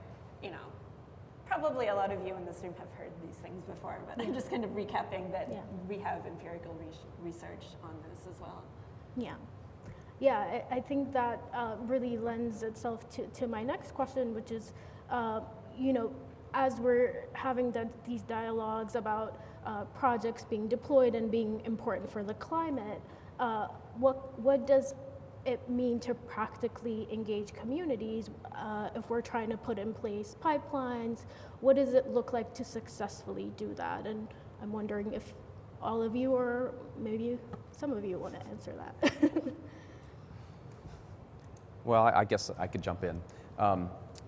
probably a lot of you in this room have heard these things before, but I'm just kind of recapping that we have empirical research on this as well. Yeah. Yeah, I think that really lends itself to my next question, which is, as we're having these dialogues about projects being deployed and being important for the climate, what does it mean to practically engage communities if we're trying to put in place pipelines? What does it look like to successfully do that? And I'm wondering if all of you, or maybe some of you, want to answer that. Well, I guess I could jump in.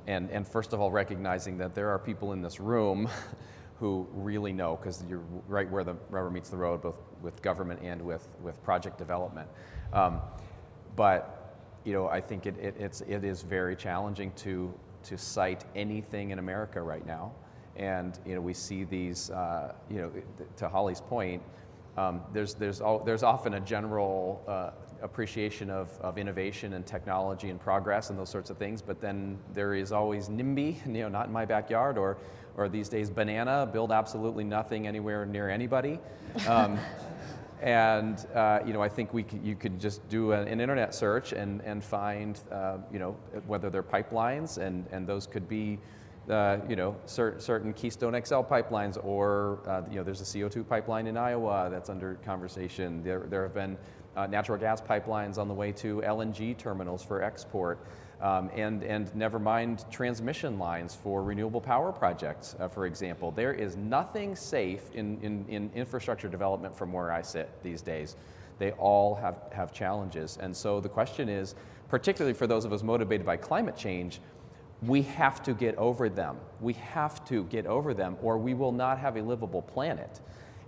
And first of all, recognizing that there are people in this room who really know, because you're right where the rubber meets the road, both with government and with project development. But I think it is very challenging to cite anything in America right now. And we see these, to Holly's point, there's often a general appreciation of innovation and technology and progress and those sorts of things, but then there is always NIMBY, not in my backyard, or these days banana, build absolutely nothing anywhere near anybody. And I think you could just do an internet search and find whether they're pipelines, and those could be certain Keystone XL pipelines, or there's a CO2 pipeline in Iowa that's under conversation. There have been natural gas pipelines on the way to LNG terminals for export, and never mind transmission lines for renewable power projects, for example. There is nothing safe in infrastructure development from where I sit these days. They all have challenges. And so the question is, particularly for those of us motivated by climate change, we have to get over them. We have to get over them, or we will not have a livable planet.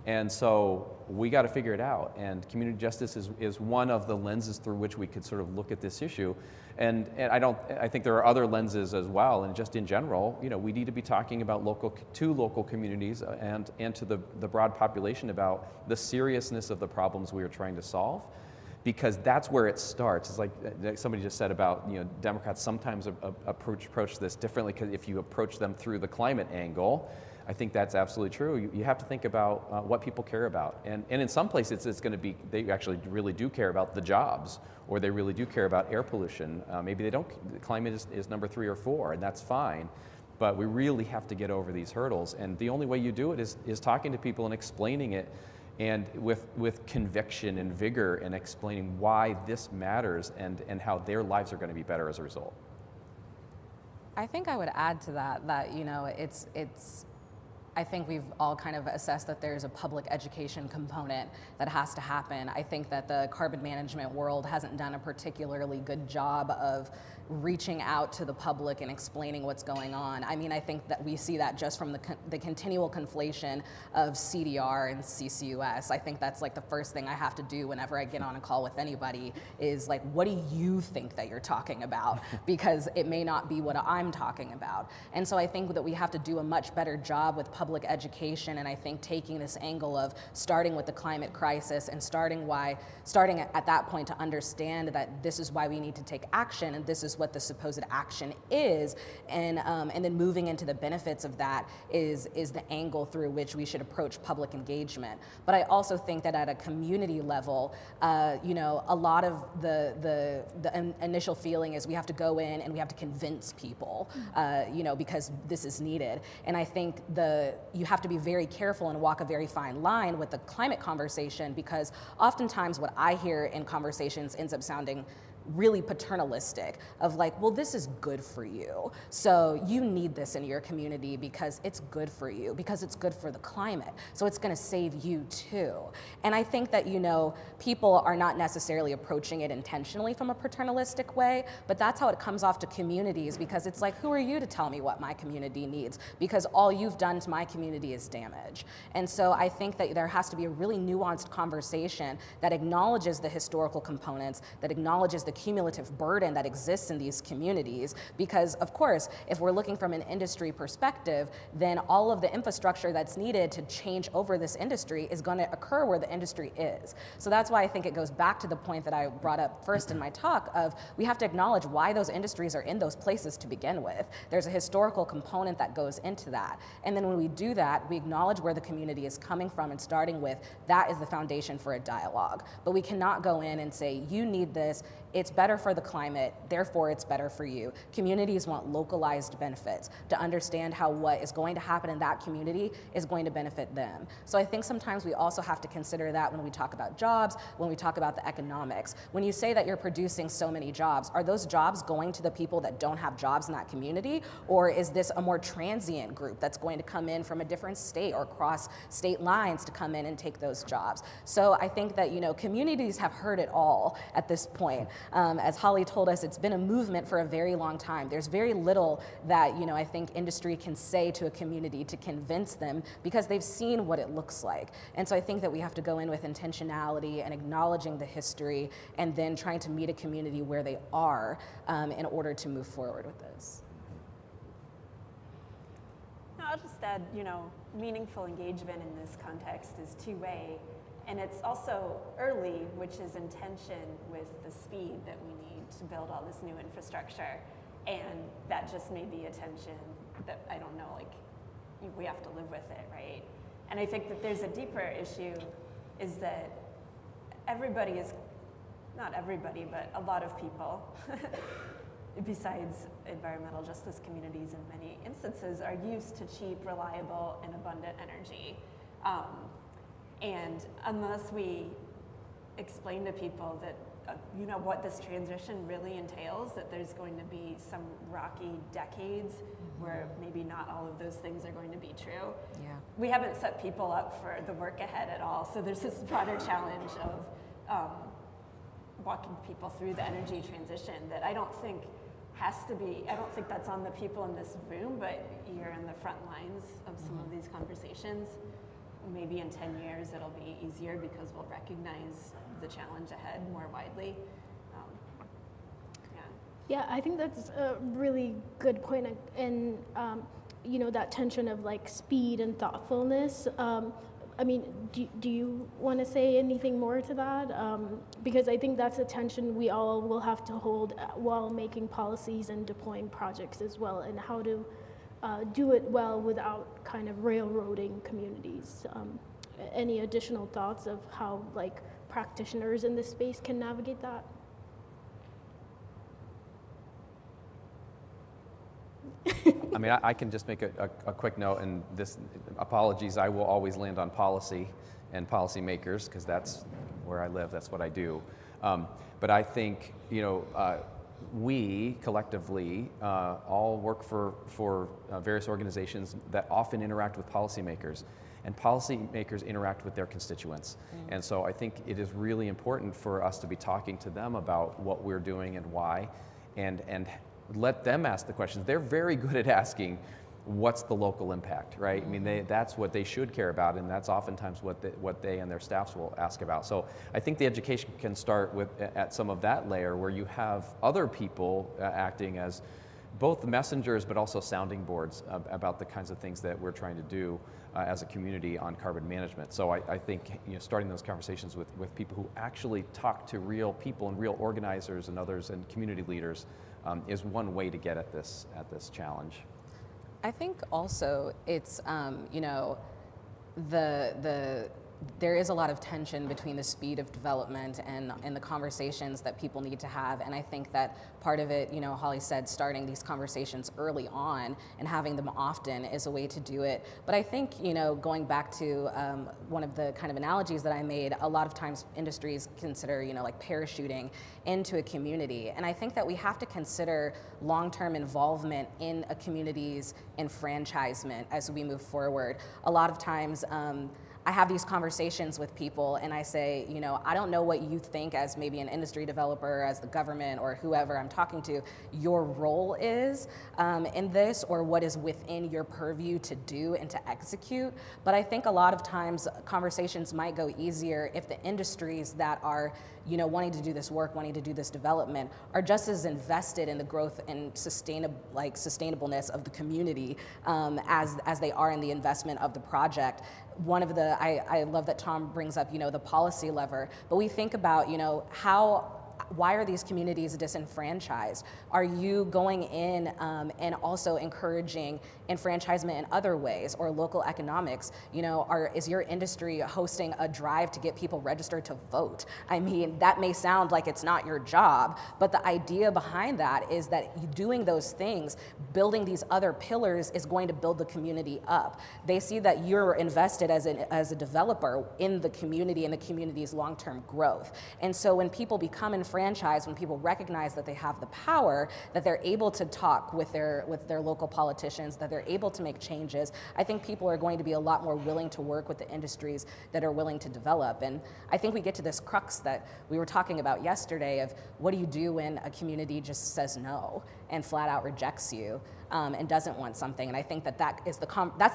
And so we got to figure it out. And community justice is one of the lenses through which we could sort of look at this issue. And I think there are other lenses as well. And just in general, we need to be talking about local communities and to the broad population about the seriousness of the problems we are trying to solve, because that's where it starts. It's like somebody just said about, Democrats sometimes approach this differently, because if you approach them through the climate angle, I think that's absolutely true. You have to think about what people care about. And in some places, it's going to be, they actually really do care about the jobs, or they really do care about air pollution. Maybe they don't, climate is number 3 or 4, and that's fine. But we really have to get over these hurdles. And the only way you do it is talking to people and explaining it, and with conviction and vigor, and explaining why this matters and how their lives are going to be better as a result. I think I would add to that you know, I think we've all kind of assessed that there's a public education component that has to happen. I think that the carbon management world hasn't done a particularly good job of reaching out to the public and explaining what's going on. I mean, I think that we see that just from the continual conflation of CDR and CCUS. I think that's like the first thing I have to do whenever I get on a call with anybody is like, what do you think that you're talking about? Because it may not be what I'm talking about. And so I think that we have to do a much better job with public education, and I think taking this angle of starting with the climate crisis and starting at that point to understand that this is why we need to take action and this is what the supposed action is, and then moving into the benefits of that is the angle through which we should approach public engagement. But I also think that at a community level, you know, a lot of the initial feeling is we have to go in and we have to convince people, you know, because this is needed. And I think you have to be very careful and walk a very fine line with the climate conversation, because oftentimes what I hear in conversations ends up sounding really paternalistic of like, well, this is good for you, so you need this in your community because it's good for you, because it's good for the climate, so it's going to save you too. And I think that, you know, people are not necessarily approaching it intentionally from a paternalistic way, but that's how it comes off to communities, because it's like, who are you to tell me what my community needs, because all you've done to my community is damage. And so I think that there has to be a really nuanced conversation that acknowledges the historical components, that acknowledges the cumulative burden that exists in these communities, because of course, if we're looking from an industry perspective, then all of the infrastructure that's needed to change over this industry is going to occur where the industry is. So that's why I think it goes back to the point that I brought up first in my talk of we have to acknowledge why those industries are in those places to begin with. There's a historical component that goes into that. And then when we do that, we acknowledge where the community is coming from and starting with, that is the foundation for a dialogue. But we cannot go in and say, you need this, it's better for the climate, therefore it's better for you. Communities want localized benefits to understand how what is going to happen in that community is going to benefit them. So I think sometimes we also have to consider that when we talk about jobs, when we talk about the economics. When you say that you're producing so many jobs, are those jobs going to the people that don't have jobs in that community? Or is this a more transient group that's going to come in from a different state or cross state lines to come in and take those jobs? So I think that, you know, communities have heard it all at this point. As Holly told us, it's been a movement for a very long time. There's very little that, you know, I think industry can say to a community to convince them, because they've seen what it looks like. And so I think that we have to go in with intentionality and acknowledging the history, and then trying to meet a community where they are in order to move forward with this. I'll just add, you know, meaningful engagement in this context is two-way. And it's also early, which is in tension with the speed that we need to build all this new infrastructure. And that just may be a tension that, I don't know, like, we have to live with it, right? And I think that there's a deeper issue, is that everybody is, not everybody, but a lot of people, besides environmental justice communities in many instances, are used to cheap, reliable, and abundant energy. And unless we explain to people that, you know, what this transition really entails, that there's going to be some rocky decades where maybe not all of those things are going to be true. Yeah. We haven't set people up for the work ahead at all. So there's this broader challenge of walking people through the energy transition that I don't think has to be, I don't think that's on the people in this room, but you're in the front lines of some of these conversations. Maybe in 10 years it'll be easier because we'll recognize the challenge ahead more widely. Yeah, I think that's a really good point, and you know, that tension of like speed and thoughtfulness. I mean, do you want to say anything more to that? Because I think that's a tension we all will have to hold while making policies and deploying projects as well, and how to do it well without kind of railroading communities. Any additional thoughts of how like practitioners in this space can navigate that? I mean, I can just make a quick note, and this, apologies, I will always land on policy and policymakers, because that's where I live, that's what I do. But I think, you know, we collectively all work for various organizations that often interact with policymakers, and policymakers interact with their constituents. And so I think it is really important for us to be talking to them about what we're doing and why, and let them ask the questions. They're very good at asking, what's the local impact, right? I mean, that's what they should care about, and that's oftentimes what they and their staffs will ask about. So I think the education can start at some of that layer where you have other people acting as both messengers but also sounding boards about the kinds of things that we're trying to do as a community on carbon management. So I think starting those conversations with people who actually talk to real people and real organizers and others and community leaders is one way to get at this challenge. I think also it's, there is a lot of tension between the speed of development and the conversations that people need to have. And I think that part of it, Holly said, starting these conversations early on and having them often is a way to do it. But I think, going back to one of the kind of analogies that I made, a lot of times industries consider, like parachuting into a community. And I think that we have to consider long-term involvement in a community's enfranchisement as we move forward. A lot of times, I have these conversations with people and I say, I don't know what you think as maybe an industry developer, as the government or whoever I'm talking to, your role is in this, or what is within your purview to do and to execute. But I think a lot of times conversations might go easier if the industries that are wanting to do this work, wanting to do this development, are just as invested in the growth and sustainableness of the community as they are in the investment of the project. One of the, I love that Tom brings up, the policy lever, but we think about, why are these communities disenfranchised? Are you going in and also encouraging enfranchisement in other ways, or local economics? Is your industry hosting a drive to get people registered to vote? I mean, that may sound like it's not your job, but the idea behind that is that doing those things, building these other pillars, is going to build the community up. They see that you're invested as a developer in the community and the community's long-term growth. And so when people become enfranchised, when people recognize that they have the power, that they're able to talk with their local politicians, that they're able to make changes, I think people are going to be a lot more willing to work with the industries that are willing to develop. And I think we get to this crux that we were talking about yesterday of what do you do when a community just says no and flat out rejects you and doesn't want something. And I think that's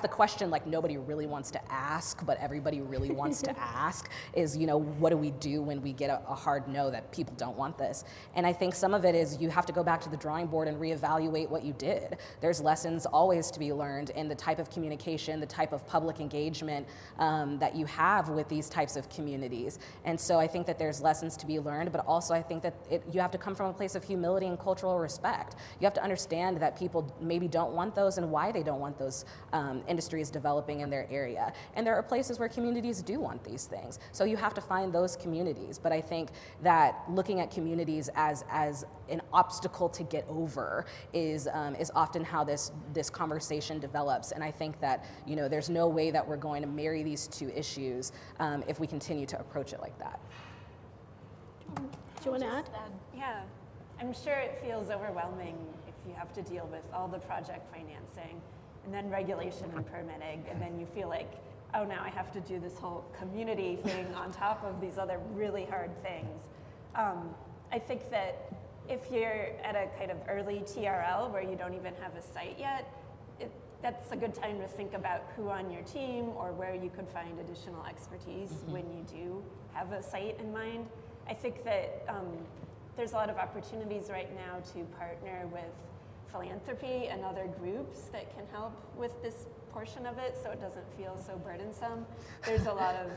the question like nobody really wants to ask, but everybody really wants to ask is, what do we do when we get a hard no that people don't want this? And I think some of it is you have to go back to the drawing board and reevaluate what you did. There's lessons always to be learned in the type of communication, the type of public engagement that you have with these types of communities. And so I think that there's lessons to be learned, but also I think that you have to come from a place of humility and cultural respect. You have to understand that people maybe don't want those and why they don't want those industries developing in their area. And there are places where communities do want these things. So you have to find those communities. But I think that looking at communities as an obstacle to get over is often how this conversation develops. And I think that there's no way that we're going to marry these two issues if we continue to approach it like that. Do you want to add? Yeah, I'm sure it feels overwhelming if you have to deal with all the project financing and then regulation and permitting, and then you feel like, oh, now I have to do this whole community thing on top of these other really hard things. I think that if you're at a kind of early TRL where you don't even have a site yet, that's a good time to think about who on your team or where you could find additional expertise when you do have a site in mind. I think that there's a lot of opportunities right now to partner with philanthropy and other groups that can help with this portion of it so it doesn't feel so burdensome. There's a lot of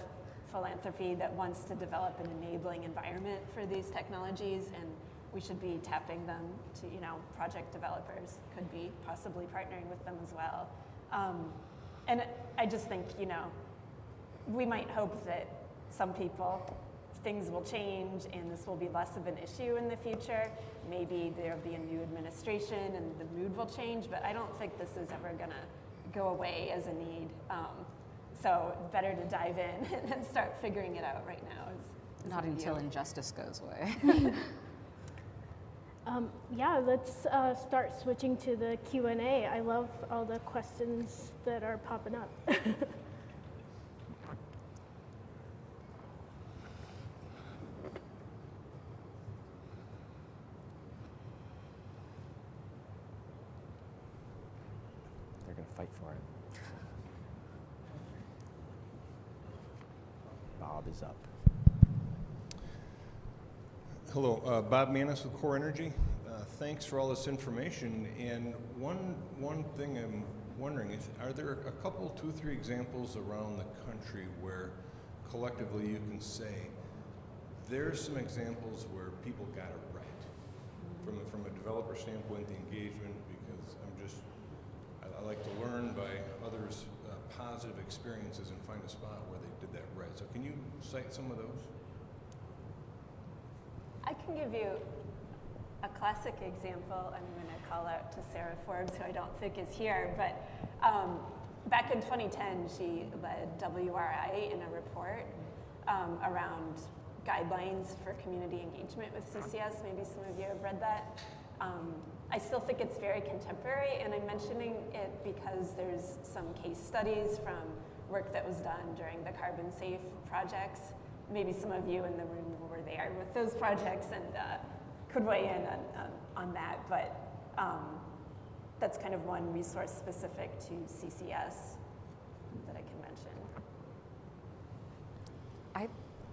philanthropy that wants to develop an enabling environment for these technologies, and we should be tapping them to, project developers could be possibly partnering with them as well. And I just think, we might hope that things will change and this will be less of an issue in the future. Maybe there'll be a new administration and the mood will change, but I don't think this is ever gonna go away as a need. So better to dive in and start figuring it out right now. Not until injustice goes away. Yeah, let's start switching to the Q&A. I love all the questions that are popping up. They're going to fight for it. Bob is up. Hello, Bob Manis with Core Energy. Thanks for all this information. And one thing I'm wondering is, are there a couple, 2, 3 examples around the country where collectively you can say, there's some examples where people got it right? From a developer standpoint, the engagement, because I like to learn by others' positive experiences and find a spot where they did that right. So can you cite some of those? I can give you a classic example. I'm going to call out to Sarah Forbes, who I don't think is here, but back in 2010, she led WRI in a report around guidelines for community engagement with CCS. Maybe some of you have read that. I still think it's very contemporary, and I'm mentioning it because there's some case studies from work that was done during the Carbon Safe projects. Maybe some of you in the room were there with those projects and could weigh in on that, but that's kind of one resource specific to CCS that I can mention.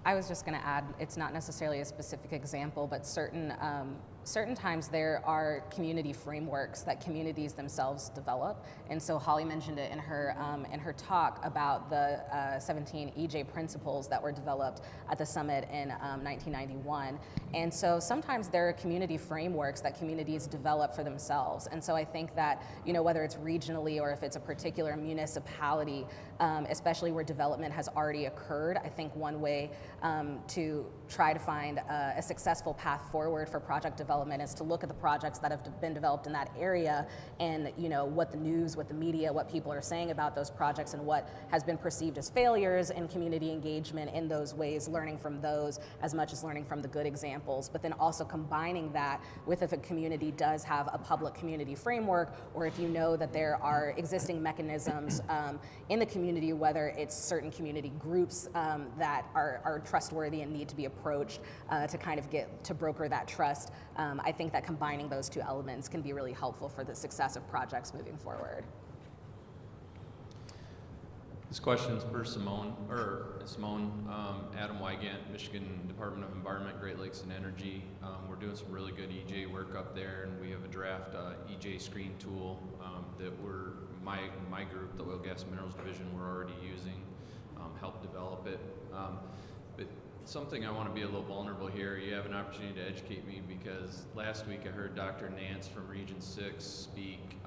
I was just going to add, it's not necessarily a specific example, but certain times there are community frameworks that communities themselves develop. And so Holly mentioned it in her talk about the 17 EJ principles that were developed at the summit in 1991. And so sometimes there are community frameworks that communities develop for themselves. And so I think that, whether it's regionally or if it's a particular municipality, especially where development has already occurred, I think one way to try to find a successful path forward for project development is to look at the projects that have been developed in that area and what the news, what the media, what people are saying about those projects and what has been perceived as failures in community engagement in those ways, learning from those as much as learning from the good examples, but then also combining that with if a community does have a public community framework, or if you know that there are existing mechanisms in the community, whether it's certain community groups that are trustworthy and need to be approached to kind of get to broker that trust. I think that combining those two elements can be really helpful for the success of projects moving forward. This question is for Simone, Adam Wygant, Michigan Department of Environment, Great Lakes and Energy. We're doing some really good EJ work up there, and we have a draft EJ screen tool that my group, the Oil, Gas, Minerals Division, we're already using, helped develop it. But something I want to be a little vulnerable here. You have an opportunity to educate me, because last week I heard Dr. Nance from Region 6 speak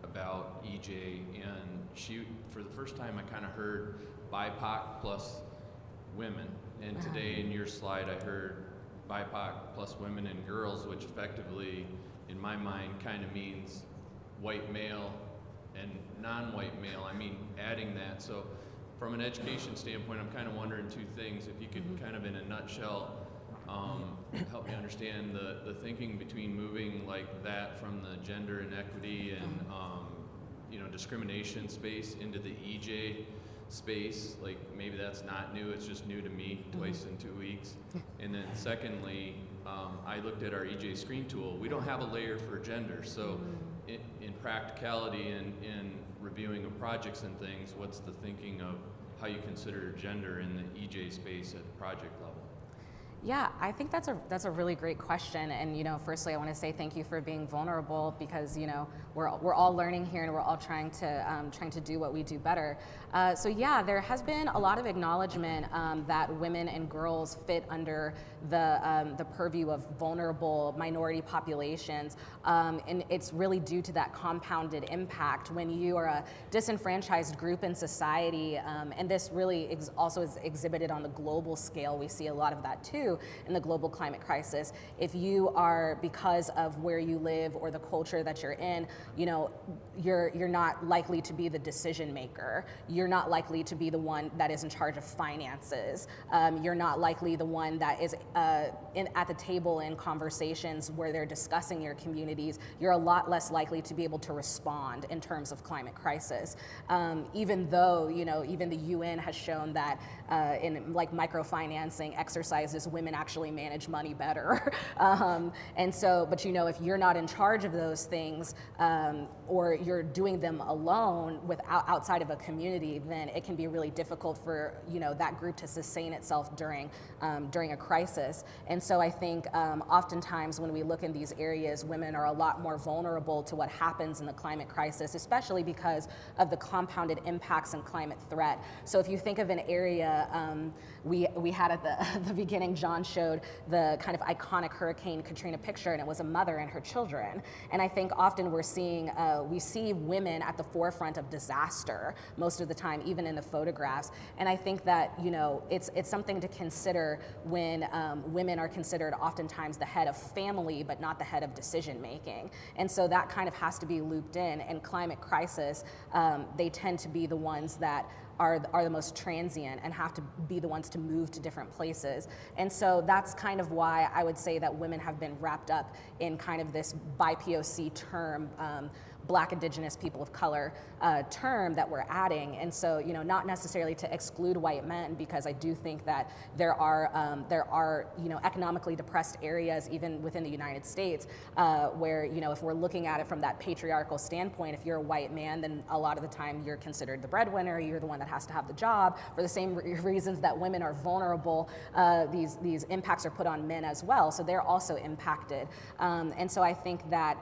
about EJ, and she, for the first time, I kind of heard BIPOC plus women. And today in your slide, I heard BIPOC plus women and girls, which effectively, in my mind, kind of means white male and non-white male. I mean, adding that. So from an education standpoint, I'm kind of wondering two things. If you could kind of, in a nutshell, help me understand the thinking between moving like that from the gender inequity and discrimination space into the EJ space. Like, maybe that's not new, it's just new to me, twice in 2 weeks. And then secondly, I looked at our EJ screen tool. We don't have a layer for gender, so in practicality and in reviewing of projects and things, what's the thinking of how you consider gender in the EJ space at the project level? Yeah, I think that's a really great question. And firstly, I want to say thank you for being vulnerable, because we're all learning here and we're all trying to do what we do better. So yeah, there has been a lot of acknowledgement that women and girls fit under the purview of vulnerable minority populations, and it's really due to that compounded impact when you are a disenfranchised group in society, and this really also is exhibited on the global scale. We see a lot of that too. too in the global climate crisis. If you are, because of where you live or the culture that you're in, you're not likely to be the decision maker. You're not likely to be the one that is in charge of finances. You're not likely the one that is at the table in conversations where they're discussing your communities. You're a lot less likely to be able to respond in terms of climate crisis. Even though, even the UN has shown that in like microfinancing exercises, women actually manage money better. And so, but if you're not in charge of those things, or you're doing them alone outside of a community, then it can be really difficult for that group to sustain itself during a crisis. And so I think oftentimes when we look in these areas, women are a lot more vulnerable to what happens in the climate crisis, especially because of the compounded impacts and climate threat. So if you think of an area, we had at the beginning, John showed the kind of iconic Hurricane Katrina picture, and it was a mother and her children. And I think often we see women at the forefront of disaster most of the time, even in the photographs. And I think that it's something to consider when women are considered oftentimes the head of family, but not the head of decision making. And so that kind of has to be looped in. And climate crisis, they tend to be the ones that are the most transient and have to be the ones to move to different places. And so that's kind of why I would say that women have been wrapped up in kind of this BIPOC term, Black, Indigenous, people of color term that we're adding. And so, not necessarily to exclude white men, because I do think that there are economically depressed areas even within the United States where, if we're looking at it from that patriarchal standpoint, if you're a white man, then a lot of the time you're considered the breadwinner, you're the one that has to have the job. For the same reasons that women are vulnerable, these impacts are put on men as well, so they're also impacted. And so I think that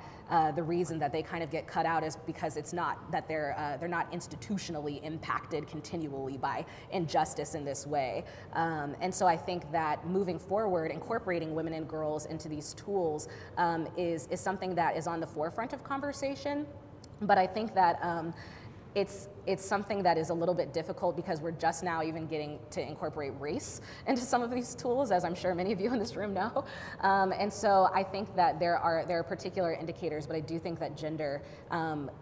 the reason that they kind of get cut out is because it's not that they're not institutionally impacted continually by injustice in this way. And so I think that moving forward, incorporating women and girls into these tools is something that is on the forefront of conversation. But I think that it's something that is a little bit difficult because we're just now even getting to incorporate race into some of these tools, as I'm sure many of you in this room know. And so I think that there are particular indicators, but I do think that gender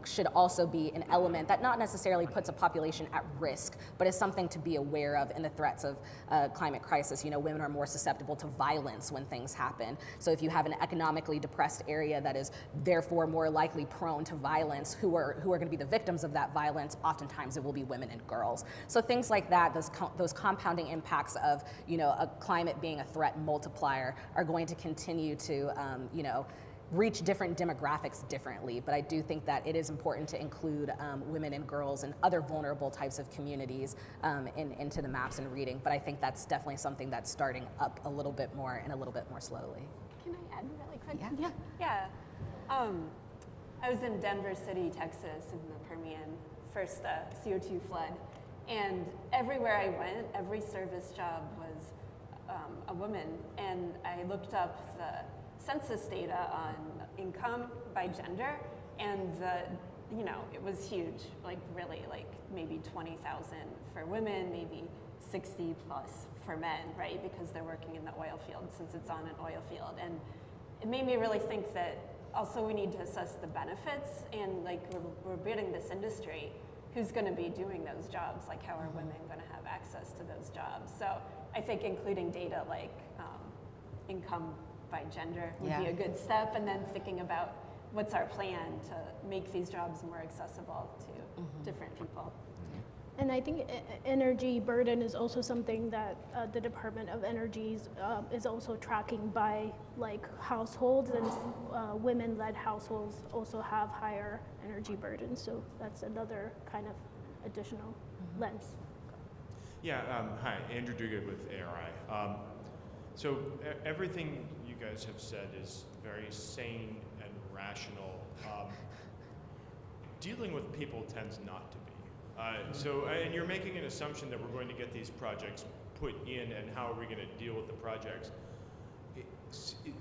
should also be an element that not necessarily puts a population at risk, but is something to be aware of in the threats of climate crisis. Women are more susceptible to violence when things happen. So if you have an economically depressed area that is therefore more likely prone to violence, who are going to be the victims of that violence, oftentimes it will be women and girls. So things like that, those compounding impacts of a climate being a threat multiplier are going to continue to reach different demographics differently. But I do think that it is important to include women and girls and other vulnerable types of communities into the maps and reading. But I think that's definitely something that's starting up a little bit more and a little bit more slowly. Can I add really quick? Yeah. I was in Denver City, Texas, in the Permian, first CO2 flood. And everywhere I went, every service job was a woman. And I looked up the census data on income by gender, and it was huge, maybe 20,000 for women, maybe 60 plus for men, right? Because they're working in the oil field, since it's on an oil field. And it made me really think that also we need to assess the benefits, and we're building this industry. Who's going to be doing those jobs? How are women going to have access to those jobs? So I think including data like income by gender would be a good step, and then thinking about what's our plan to make these jobs more accessible to different people. And I think energy burden is also something that the Department of Energy is also tracking by households, and women-led households also have higher energy burdens. So that's another kind of additional lens. Yeah, hi, Andrew Duguid with ARI. So everything you guys have said is very sane and rational. Dealing with people tends not to be. And you're making an assumption that we're going to get these projects put in, and how are we going to deal with the projects?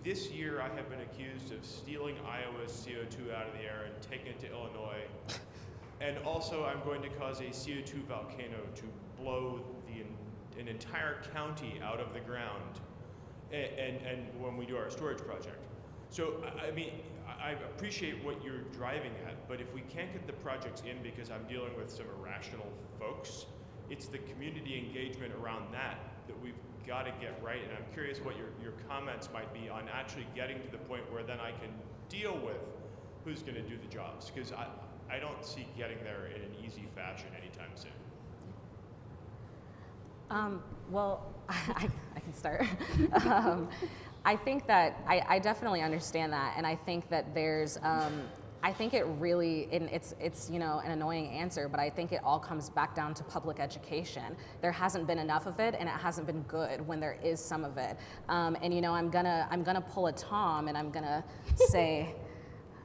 This year I have been accused of stealing Iowa's CO2 out of the air and taking it to Illinois. And also I'm going to cause a CO2 volcano to blow an entire county out of the ground. and when we do our storage project. So, I mean, I appreciate what you're driving at, but if we can't get the projects in because I'm dealing with some irrational folks, it's the community engagement around that we've got to get right. And I'm curious what your comments might be on actually getting to the point where then I can deal with who's going to do the jobs, because I don't see getting there in an easy fashion anytime soon. Well, I can start. I think that I definitely understand that, and I think that there's, I think it really, and it's you know, an annoying answer, but I think it all comes back down to public education. There hasn't been enough of it, and it hasn't been good when there is some of it. And you know, I'm gonna pull a Tom, and I'm gonna say,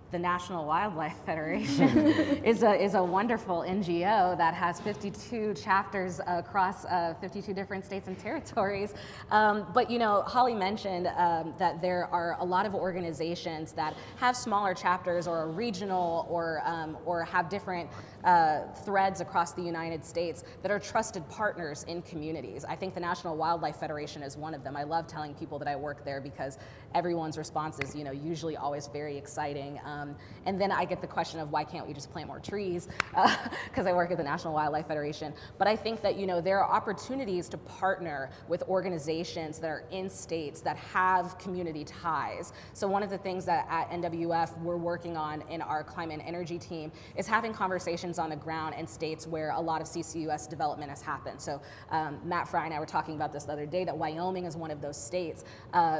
the National Wildlife Federation is a wonderful NGO that has 52 chapters across 52 different states and territories. But you know, Holly mentioned that there are a lot of organizations that have smaller chapters or are regional or have different threads across the United States that are trusted partners in communities. I think the National Wildlife Federation is one of them. I love telling people that I work there because everyone's response is, you know, usually always very exciting. And then I get the question of why can't we just plant more trees? Because I work at the National Wildlife Federation. But I think that, you know, there are opportunities to partner with organizations that are in states that have community ties. So one of the things that at NWF we're working on in our climate and energy team is having conversations on the ground in states where a lot of CCUS development has happened. So Matt Fry and I were talking about this the other day, that Wyoming is one of those states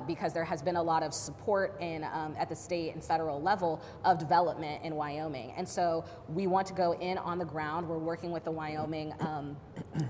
because there has been a lot of support in, at the state and federal level of development in Wyoming. And so we want to go in on the ground. We're working with the Wyoming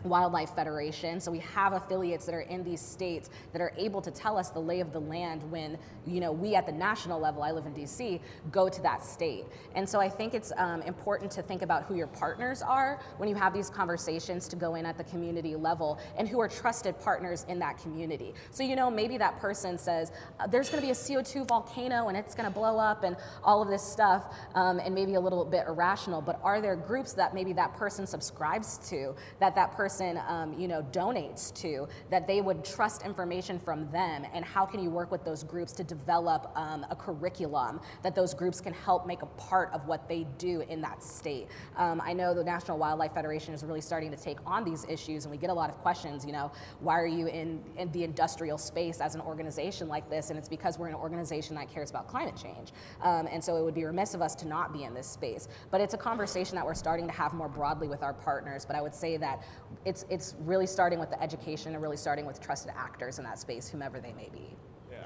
Wildlife Federation. So we have affiliates that are in these states that are able to tell us the lay of the land when, you know, we at the national level, I live in DC, go to that state. And so I think it's important to think about who your partners are when you have these conversations, to go in at the community level and who are trusted partners in that community. So, you know, maybe that person says, there's gonna be a CO2 volcano and it's gonna blow up and all of this stuff, and maybe a little bit irrational, but are there groups that maybe that person subscribes to, that that person you know, donates to, that they would trust information from them, and how can you work with those groups to develop a curriculum that those groups can help make a part of what they do in that state. I know the National Wildlife Federation is really starting to take on these issues, and we get a lot of questions, you know, why are you in the industrial space as an organization like this? And it's because we're an organization that cares about climate change. And so it would be remiss of us to not be in this space. But it's a conversation that we're starting to have more broadly with our partners. But I would say that it's really starting with the education and really starting with trusted actors in that space, whomever they may be. Yeah,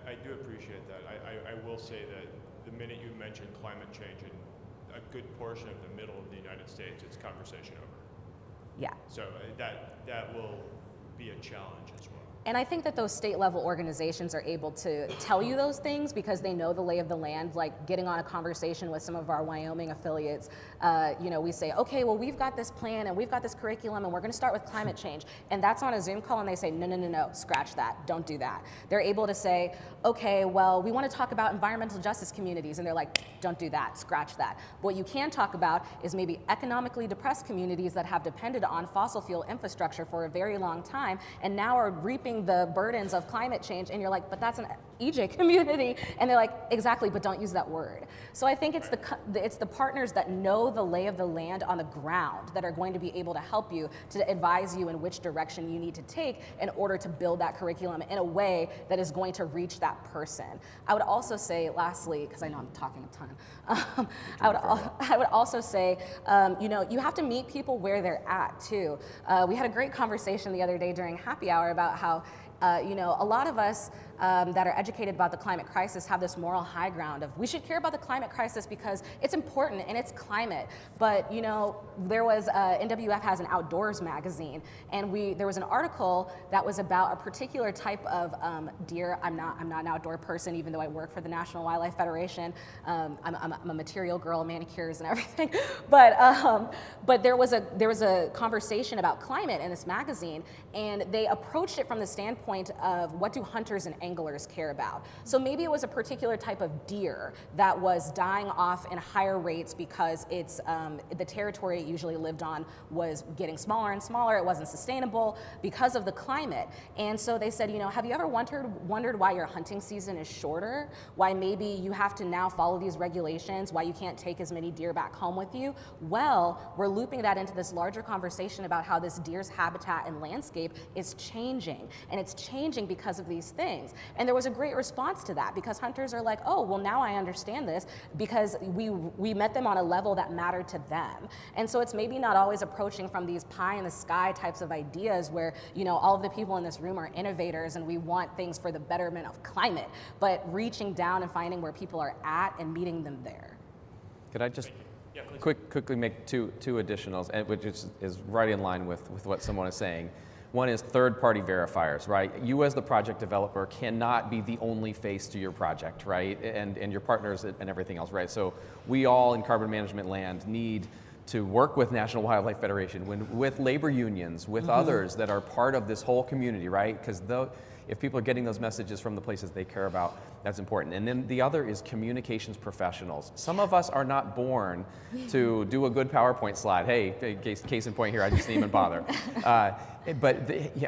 I do appreciate that. I will say that the minute you mention climate change in a good portion of the middle of the United States, it's conversation over. Yeah. So that will be a challenge as well. And I think that those state level organizations are able to tell you those things because they know the lay of the land. Like getting on a conversation with some of our Wyoming affiliates, you know, we say, okay, well, we've got this plan and we've got this curriculum and we're gonna start with climate change. And that's on a Zoom call and they say, no, scratch that, don't do that. They're able to say, okay, well, we wanna talk about environmental justice communities. And they're like, don't do that, scratch that. What you can talk about is maybe economically depressed communities that have depended on fossil fuel infrastructure for a very long time and now are reaping the burdens of climate change, and you're like, but that's an EJ community, and they're like, exactly, but don't use that word. So I think it's the partners that know the lay of the land on the ground that are going to be able to help you, to advise you in which direction you need to take in order to build that curriculum in a way that is going to reach that person. I would also say, lastly, because I know I'm talking a ton, I would also say, you know, you have to meet people where they're at too. We had a great conversation the other day during happy hour about how you know, a lot of us that are educated about the climate crisis have this moral high ground of we should care about the climate crisis because it's important and it's climate. But you know, there was NWF has an outdoors magazine, and there was an article that was about a particular type of deer. I'm not an outdoor person, even though I work for the National Wildlife Federation. I'm a material girl, manicures and everything. But there was a conversation about climate in this magazine, and they approached it from the standpoint standpoint of what do hunters and anglers care about. So maybe it was a particular type of deer that was dying off in higher rates because it's the territory it usually lived on was getting smaller and smaller. It wasn't sustainable because of the climate. And so they said, you know, have you ever wondered why your hunting season is shorter? Why maybe you have to now follow these regulations? Why you can't take as many deer back home with you? Well, we're looping that into this larger conversation about how this deer's habitat and landscape is changing. And it's changing because of these things. And there was a great response to that because hunters are like, oh, well, now I understand this because we met them on a level that mattered to them. And so it's maybe not always approaching from these pie in the sky types of ideas where, you know, all of the people in this room are innovators and we want things for the betterment of climate, but reaching down and finding where people are at and meeting them there. Could I just quickly make two additionals, which is right in line with what Simone is saying. One is third-party verifiers, right? You as the project developer cannot be the only face to your project, right? And your partners and everything else, right? So we all in carbon management land need to work with National Wildlife Federation, with labor unions, with others that are part of this whole community, right? Because if people are getting those messages from the places they care about, that's important. And then the other is communications professionals. Some of us are not born to do a good PowerPoint slide. Hey, case in point here, I just didn't even bother.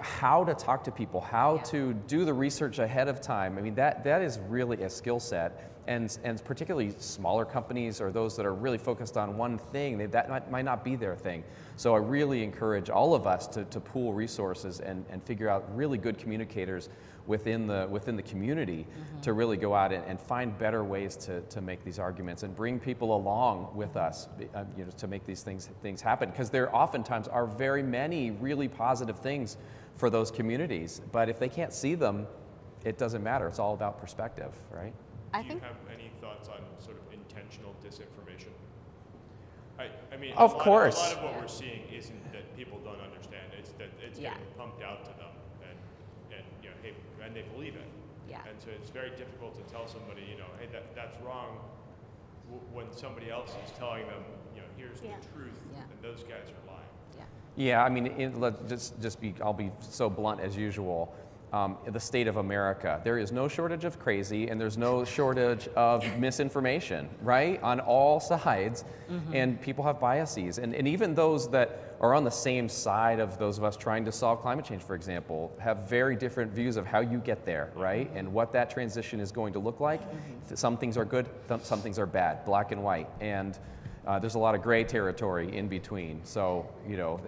How to talk to people, how to do the research ahead of time. I mean, that is really a skill set. And particularly smaller companies or those that are really focused on one thing, that might not be their thing. So I really encourage all of us to pool resources and figure out really good communicators within the community to really go out and find better ways to make these arguments and bring people along with us, to make these things happen. Because there oftentimes are very many really positive things for those communities, but if they can't see them, it doesn't matter. It's all about perspective, right? Do you have any thoughts on sort of intentional disinformation? I mean, of a course. lot of what we're seeing isn't that people don't understand. It's that it's getting pumped out to them, and you know, hey, and they believe it. Yeah. And so it's very difficult to tell somebody, you know, hey, that's wrong, when somebody else is telling them, you know, here's the truth, and those guys are lying. Yeah, I mean, I'll be so blunt as usual. The state of America. There is no shortage of crazy and there's no shortage of misinformation, right? On all sides. And people have biases. And even those that are on the same side of those of us trying to solve climate change, for example, have very different views of how you get there, right? And what that transition is going to look like. Some things are good, some things are bad, black and white. And there's a lot of gray territory in between. So, you know,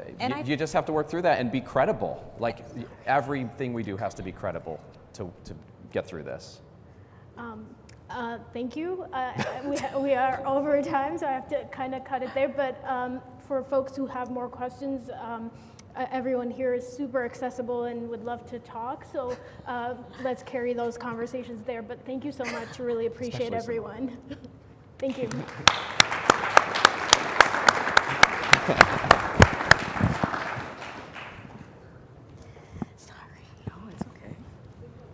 you just have to work through that and be credible. Like everything we do has to be credible to get through this. Thank you. We are over time, so I have to kind of cut it there. But for folks who have more questions, everyone here is super accessible and would love to talk. So let's carry those conversations there. But thank you so much. Really appreciate everyone. Thank you. Sorry. No, it's okay.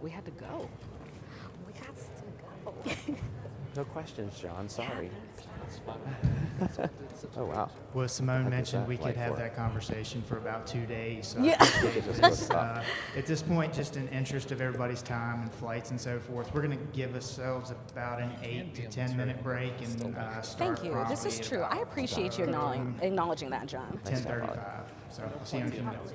We had to go. We got to go. No questions, John. Sorry. Oh, wow. Well, Simone mentioned we could have that conversation for about 2 days. So Yeah. I appreciate this. At this point, just in interest of everybody's time and flights and so forth, we're going to give ourselves about an 8 to 10 minute break and start. Thank you. This is true. I appreciate you acknowledging that, John. 10:35. So I'll see you in a few minutes.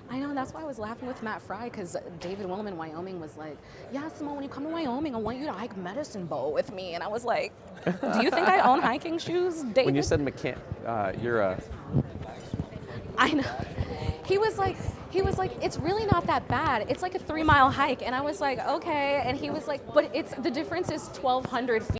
I know, that's why I was laughing with Matt Fry, because David Willem in Wyoming was like, yeah, Simone, when you come to Wyoming, I want you to hike Medicine Bow with me. And I was like, do you think I own hiking shoes, David? When you said you're a... I know. He was like, it's really not that bad. It's like a 3-mile hike. And I was like, okay. And he was like, but the difference is 1,200 feet.